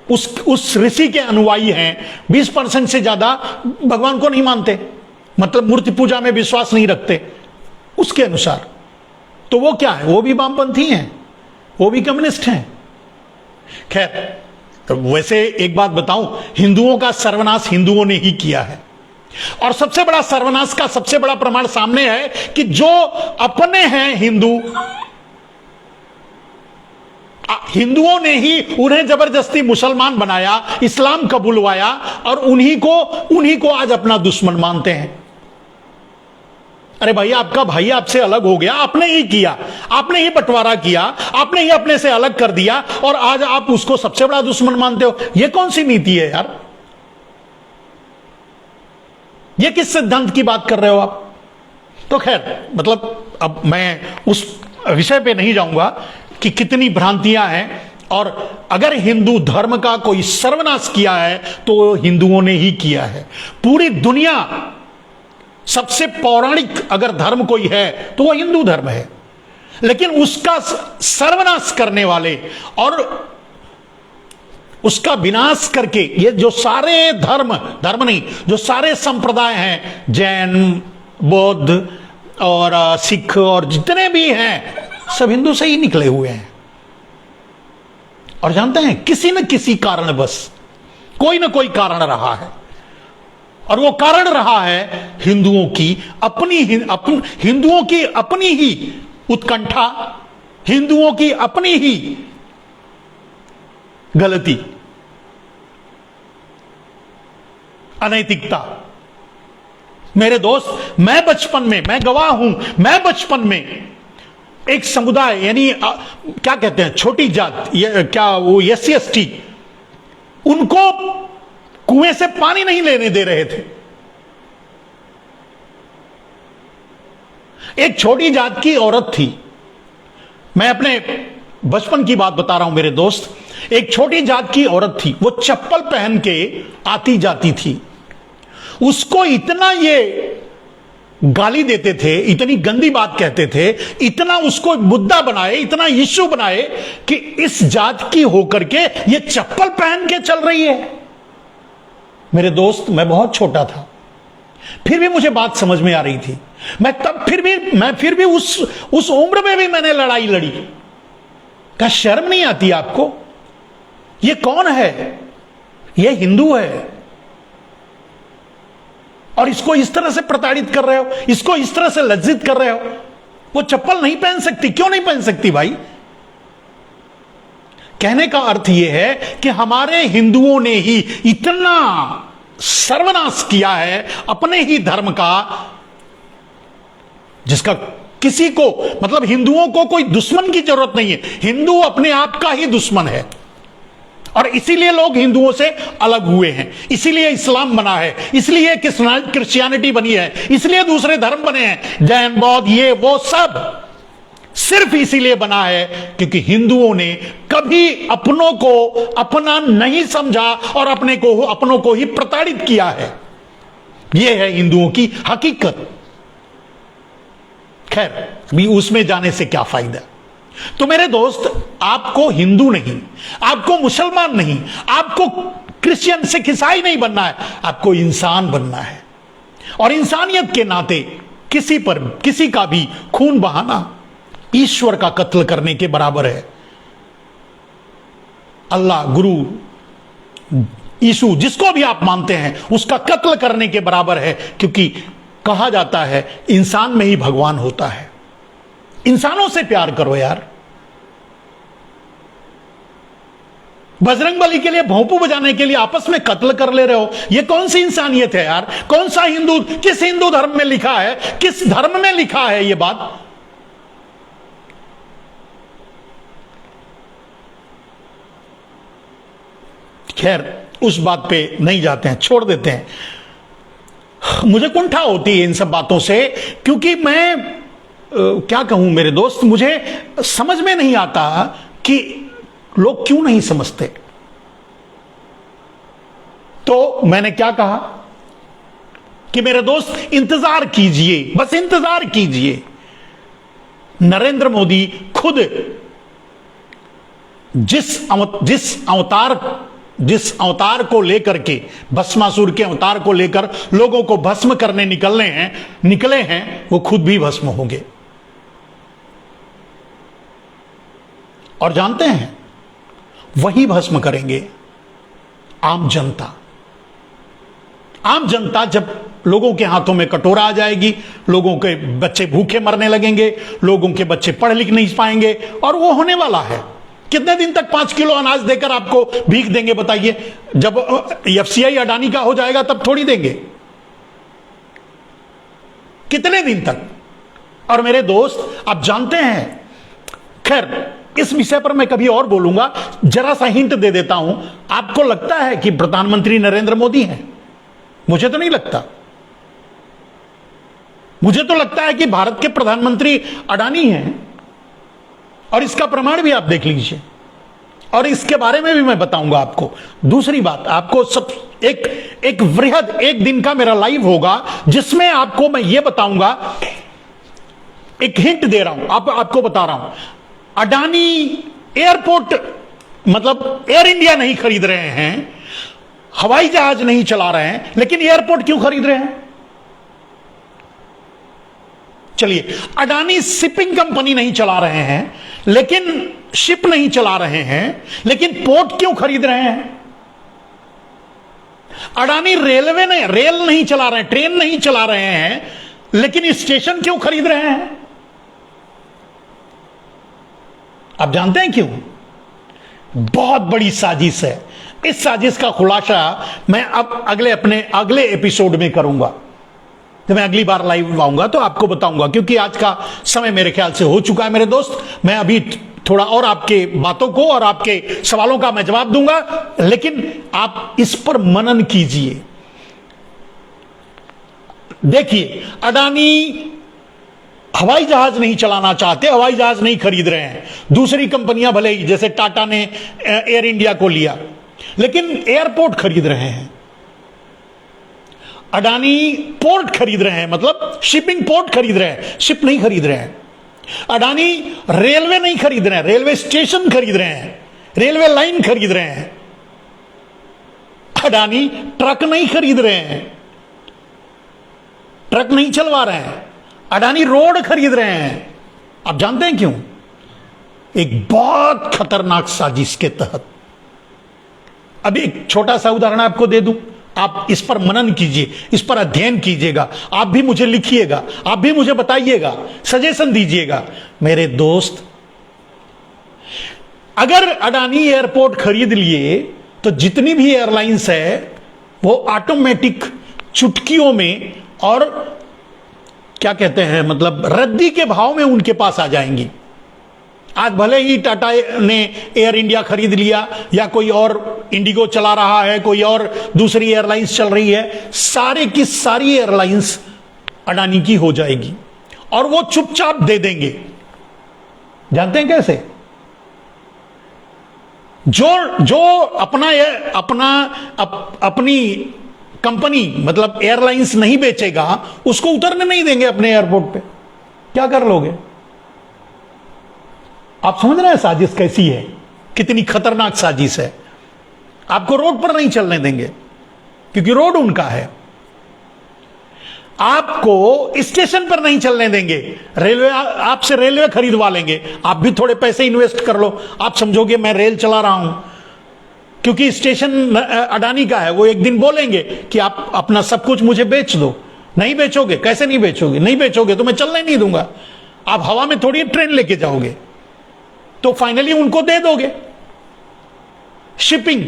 उस ऋषि के अनुयायी हैं, 20% से ज्यादा भगवान को नहीं मानते, मतलब मूर्ति पूजा में विश्वास नहीं रखते उसके अनुसार। तो वो क्या है? वो भी वामपंथी हैं, वो भी कम्युनिस्ट हैं। खैर, वैसे एक बात बताऊं, हिंदुओं का सर्वनाश हिंदुओं ने ही किया है, और सबसे बड़ा सर्वनाश का सबसे बड़ा प्रमाण सामने है कि जो अपने हैं हिंदुओं ने ही उन्हें जबरदस्ती मुसलमान बनाया, इस्लाम कबूलवाया, और उन्हीं को आज अपना दुश्मन मानते हैं। अरे भाई, आपका भाई आपसे अलग हो गया, आपने ही किया, आपने ही बंटवारा किया, आपने ही अपने से अलग कर दिया, और आज आप उसको सबसे बड़ा दुश्मन मानते हो। यह कौन सी नीति है यार? यह किस सिद्धांत की बात कर रहे हो आप? तो खैर, मतलब अब मैं उस विषय पे नहीं जाऊंगा कि कितनी भ्रांतियां हैं, और अगर हिंदू धर्म का कोई सर्वनाश किया है तो हिंदुओं ने ही किया है। पूरी दुनिया सबसे पौराणिक अगर धर्म कोई है तो वह हिंदू धर्म है, लेकिन उसका सर्वनाश करने वाले और उसका विनाश करके ये जो सारे धर्म नहीं, जो सारे संप्रदाय हैं, जैन, बौद्ध और सिख और जितने भी हैं, सब हिंदू से ही निकले हुए हैं। और जानते हैं, किसी न किसी कारण बस कोई ना कोई कारण रहा है, और वो कारण रहा है हिंदुओं की अपनी ही उत्कंठा, हिंदुओं की अपनी ही गलती, अनैतिकता। मेरे दोस्त, मैं गवाह हूं, मैं बचपन में एक समुदाय, यानी क्या कहते हैं, छोटी जात, क्या वो SC ST, उनको कुएं से पानी नहीं लेने दे रहे थे। एक छोटी जात की औरत थी, मैं अपने बचपन की बात बता रहा हूं मेरे दोस्त। एक छोटी जात की औरत थी, वो चप्पल पहन के आती जाती थी। उसको इतना ये गाली देते थे, इतनी गंदी बात कहते थे, इतना उसको मुद्दा बनाए, इतना इश्यू बनाए कि इस जात की होकर के ये चप्पल पहन के चल रही है। मेरे दोस्त, मैं बहुत छोटा था, फिर भी मुझे बात समझ में आ रही थी। मैं फिर भी उस उम्र में भी मैंने लड़ाई लड़ी। क्या शर्म नहीं आती आपको? ये कौन है? ये हिंदू है और इसको इस तरह से प्रताड़ित कर रहे हो, इसको इस तरह से लज्जित कर रहे हो। वो चप्पल नहीं पहन सकती। क्यों नहीं पहन सकती भाई? कहने का अर्थ यह है कि हमारे हिंदुओं ने ही इतना सर्वनाश किया है अपने ही धर्म का, जिसका किसी को, मतलब हिंदुओं को कोई दुश्मन की जरूरत नहीं है। हिंदू अपने आप का ही दुश्मन है और इसीलिए लोग हिंदुओं से अलग हुए हैं, इसीलिए इस्लाम बना है, इसलिए क्रिश्चियनिटी बनी है, इसलिए दूसरे धर्म बने हैं, जैन बौद्ध ये वो सब सिर्फ इसीलिए बना है क्योंकि हिंदुओं ने कभी अपनों को अपना नहीं समझा और अपनों को ही प्रताड़ित किया है। यह है हिंदुओं की हकीकत। खैर, भी उसमें जाने से क्या फायदा। तो मेरे दोस्त, आपको हिंदू नहीं, आपको मुसलमान नहीं, आपको क्रिश्चियन सिख ईसाई नहीं बनना है, आपको इंसान बनना है। और इंसानियत के नाते किसी का भी खून बहाना ईश्वर का कत्ल करने के बराबर है। अल्लाह, गुरु, यीशु, जिसको भी आप मानते हैं, उसका कत्ल करने के बराबर है, क्योंकि कहा जाता है इंसान में ही भगवान होता है। इंसानों से प्यार करो यार। बजरंगबली के लिए भोंपू बजाने के लिए आपस में कत्ल कर ले रहे हो, यह कौन सी इंसानियत है यार? कौन सा हिंदू, किस हिंदू धर्म में लिखा है, किस धर्म में लिखा है यह बात? खैर, उस बात पे नहीं जाते हैं, छोड़ देते हैं। मुझे कुंठा होती है इन सब बातों से, क्योंकि मैं क्या कहूं मेरे दोस्त, मुझे समझ में नहीं आता कि लोग क्यों नहीं समझते। तो मैंने क्या कहा कि मेरे दोस्त, इंतजार कीजिए, बस इंतजार कीजिए। नरेंद्र मोदी खुद जिस अवतार को लेकर के, भस्मासुर के अवतार को लेकर लोगों को भस्म करने निकले हैं, वो खुद भी भस्म होंगे। और जानते हैं, वही भस्म करेंगे आम जनता। आम जनता जब लोगों के हाथों में कटोरा आ जाएगी, लोगों के बच्चे भूखे मरने लगेंगे, लोगों के बच्चे पढ़ लिख नहीं पाएंगे, और वो होने वाला है। कितने दिन तक 5 किलो अनाज देकर आपको भीख देंगे बताइए? जब एफसीआई अडानी का हो जाएगा तब थोड़ी देंगे। कितने दिन तक? और मेरे दोस्त, आप जानते हैं, खैर इस विषय पर मैं कभी और बोलूंगा, जरा सा हिंट दे देता हूं। आपको लगता है कि प्रधानमंत्री नरेंद्र मोदी हैं? मुझे तो नहीं लगता। मुझे तो लगता है कि भारत के प्रधानमंत्री अडानी हैं, और इसका प्रमाण भी आप देख लीजिए, और इसके बारे में भी मैं बताऊंगा आपको। दूसरी बात, आपको सब एक वृहद, एक दिन का मेरा लाइव होगा जिसमें आपको मैं ये बताऊंगा, एक हिंट दे रहा हूं, आपको बता रहा हूं। अडानी एयरपोर्ट, मतलब एयर इंडिया नहीं खरीद रहे हैं, हवाई जहाज नहीं चला रहे हैं, लेकिन एयरपोर्ट क्यों खरीद रहे हैं? चलिए, अडानी शिपिंग कंपनी नहीं चला रहे हैं, लेकिन शिप नहीं चला रहे हैं, लेकिन पोर्ट क्यों खरीद रहे हैं? अडानी रेल नहीं चला रहे हैं, ट्रेन नहीं चला रहे हैं, लेकिन स्टेशन क्यों खरीद रहे हैं? आप जानते हैं क्यों? बहुत बड़ी साजिश है। इस साजिश का खुलासा मैं अब अगले एपिसोड में करूंगा। जब मैं अगली बार लाइव आऊंगा तो आपको बताऊंगा, क्योंकि आज का समय मेरे ख्याल से हो चुका है मेरे दोस्त। मैं अभी थोड़ा और आपके बातों को और आपके सवालों का मैं जवाब दूंगा, लेकिन आप इस पर मनन कीजिए। देखिए, अडानी हवाई जहाज नहीं चलाना चाहते, हवाई जहाज नहीं खरीद रहे हैं। दूसरी कंपनियां भले ही, जैसे टाटा ने एयर इंडिया को लिया, लेकिन एयरपोर्ट खरीद रहे हैं। अडानी पोर्ट खरीद रहे हैं, मतलब शिपिंग पोर्ट खरीद रहे हैं, शिप नहीं खरीद रहे हैं। अडानी रेलवे नहीं खरीद रहे हैं, रेलवे स्टेशन खरीद रहे हैं, रेलवे लाइन खरीद रहे हैं। अडानी ट्रक नहीं खरीद रहे हैं, ट्रक नहीं चलवा रहे हैं। अडानी रोड खरीद रहे हैं। आप जानते हैं क्यों? एक बहुत खतरनाक साजिश के तहत। अभी एक छोटा सा उदाहरण आपको दे दूं, आप इस पर मनन कीजिए, इस पर अध्ययन कीजिएगा। आप भी मुझे लिखिएगा, आप भी मुझे बताइएगा, सजेशन दीजिएगा। मेरे दोस्त, अगर अडानी एयरपोर्ट खरीद लिए तो जितनी भी एयरलाइंस है वो ऑटोमेटिक चुटकियों में और क्या कहते हैं, मतलब रद्दी के भाव में उनके पास आ जाएंगी। आज भले ही टाटा ने एयर इंडिया खरीद लिया या कोई और इंडिगो चला रहा है, कोई और दूसरी एयरलाइंस चल रही है, सारे की सारी एयरलाइंस अडानी की हो जाएगी और वो चुपचाप दे देंगे। जानते हैं कैसे? जो अपनी कंपनी, मतलब एयरलाइंस नहीं बेचेगा, उसको उतरने नहीं देंगे अपने एयरपोर्ट पे। क्या कर लोगे? आप समझ रहे हैं साजिश कैसी है, कितनी खतरनाक साजिश है। आपको रोड पर नहीं चलने देंगे क्योंकि रोड उनका है। आपको स्टेशन पर नहीं चलने देंगे, रेलवे आपसे रेलवे खरीदवा लेंगे। आप भी थोड़े पैसे इन्वेस्ट कर लो, आप समझोगे मैं रेल चला रहा हूं, क्योंकि स्टेशन अडानी का है। वो एक दिन बोलेंगे कि आप अपना सब कुछ मुझे बेच दो। नहीं बेचोगे? कैसे नहीं बेचोगे? नहीं बेचोगे तो मैं चलने नहीं दूंगा। आप हवा में थोड़ी ट्रेन लेके जाओगे, तो फाइनली उनको दे दोगे। शिपिंग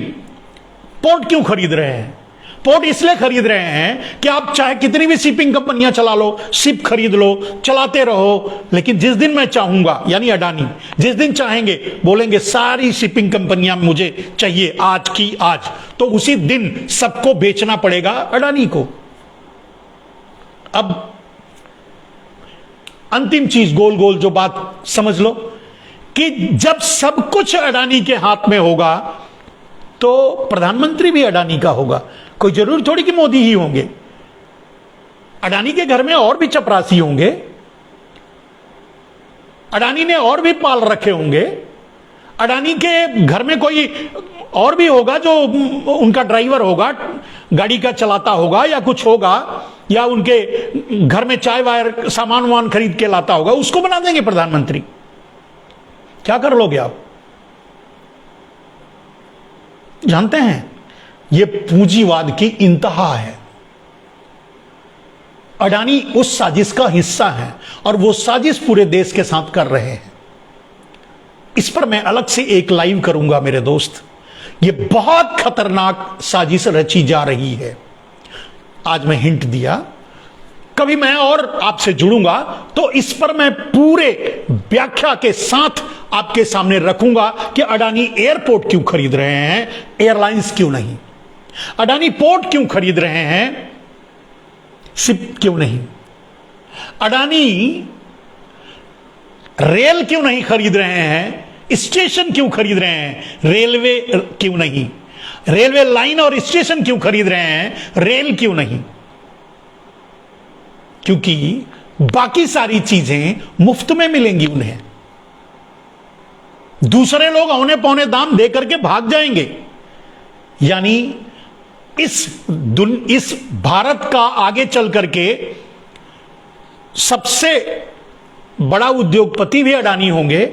पोर्ट क्यों खरीद रहे हैं? पोर्ट इसलिए खरीद रहे हैं कि आप चाहे कितनी भी शिपिंग कंपनियां चला लो, शिप खरीद लो, चलाते रहो, लेकिन जिस दिन मैं चाहूंगा, यानी अडानी जिस दिन चाहेंगे, बोलेंगे सारी शिपिंग कंपनियां मुझे चाहिए आज की आज, तो उसी दिन सबको बेचना पड़ेगा अडानी को। अब अंतिम चीज, गोल गोल जो बात समझ लो, कि जब सब कुछ अडानी के हाथ में होगा तो प्रधानमंत्री भी अडानी का होगा। कोई जरूर थोड़ी कि मोदी ही होंगे। अडानी के घर में और भी चपरासी होंगे, अडानी ने और भी पाल रखे होंगे, अडानी के घर में कोई और भी होगा जो उनका ड्राइवर होगा, गाड़ी का चलाता होगा या कुछ होगा, या उनके घर में चाय वायर सामान वामान खरीद के लाता होगा, उसको बना देंगे प्रधानमंत्री। क्या कर लोगे आप? जानते हैं, यह पूंजीवाद की इंतहा है। अडानी उस साजिश का हिस्सा है और वो साजिश पूरे देश के साथ कर रहे हैं। इस पर मैं अलग से एक लाइव करूंगा मेरे दोस्त। यह बहुत खतरनाक साजिश रची जा रही है। आज मैं हिंट दिया, कभी मैं और आपसे जुड़ूंगा तो इस पर मैं पूरे व्याख्या के साथ आपके सामने रखूंगा कि अडानी एयरपोर्ट क्यों खरीद रहे हैं, एयरलाइंस क्यों नहीं। अडानी पोर्ट क्यों खरीद रहे हैं, शिप क्यों नहीं। अडानी रेल क्यों नहीं खरीद रहे हैं, स्टेशन क्यों खरीद रहे हैं, रेलवे क्यों नहीं। रेलवे लाइन और स्टेशन क्यों खरीद रहे हैं, रेल क्यों नहीं। क्योंकि बाकी सारी चीजें मुफ्त में मिलेंगी उन्हें। दूसरे लोग औने पौने दाम दे करके भाग जाएंगे। यानी इस भारत का आगे चल करके सबसे बड़ा उद्योगपति भी अडानी होंगे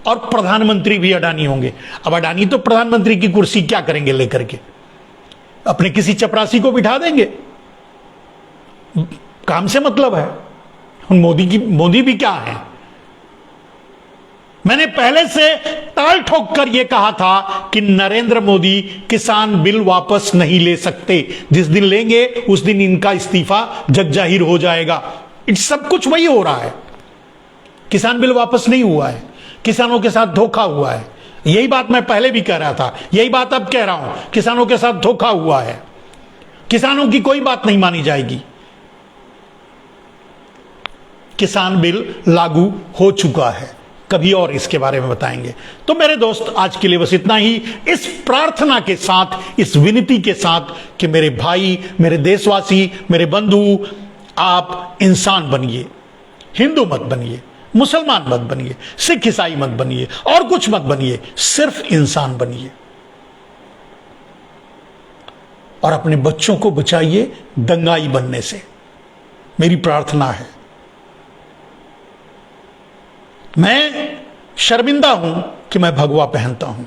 और प्रधानमंत्री भी अडानी होंगे। अब अडानी तो प्रधानमंत्री की कुर्सी क्या करेंगे लेकर के, अपने किसी चपरासी को बिठा देंगे, काम से मतलब है। मोदी भी क्या है। मैंने पहले से ताल ठोक कर यह कहा था कि नरेंद्र मोदी किसान बिल वापस नहीं ले सकते। जिस दिन लेंगे उस दिन इनका इस्तीफा जग जाहिर हो जाएगा। सब कुछ वही हो रहा है। किसान बिल वापस नहीं हुआ है, किसानों के साथ धोखा हुआ है। यही बात मैं पहले भी कह रहा था, यही बात अब कह रहा हूं, किसानों के साथ धोखा हुआ है। किसानों की कोई बात नहीं मानी जाएगी। किसान बिल लागू हो चुका है, कभी और इसके बारे में बताएंगे। तो मेरे दोस्त, आज के लिए बस इतना ही, इस प्रार्थना के साथ, इस विनती के साथ कि मेरे भाई, मेरे देशवासी, मेरे बंधु, आप इंसान बनिए, हिंदू मत बनिए, मुसलमान मत बनिए, सिख ईसाई मत बनिए, और कुछ मत बनिए, सिर्फ इंसान बनिए और अपने बच्चों को बचाइए दंगाई बनने से। मेरी प्रार्थना है। मैं शर्मिंदा हूं कि मैं भगवा पहनता हूं।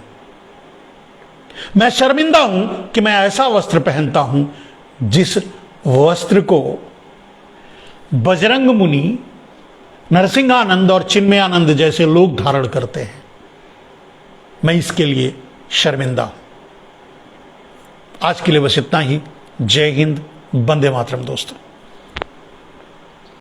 मैं शर्मिंदा हूं कि मैं ऐसा वस्त्र पहनता हूं जिस वस्त्र को बजरंग मुनि, नरसिंहानंद और चिन्मयानंद जैसे लोग धारण करते हैं। मैं इसके लिए शर्मिंदा हूं। आज के लिए बस इतना ही। जय हिंद, वंदे मातरम दोस्तों।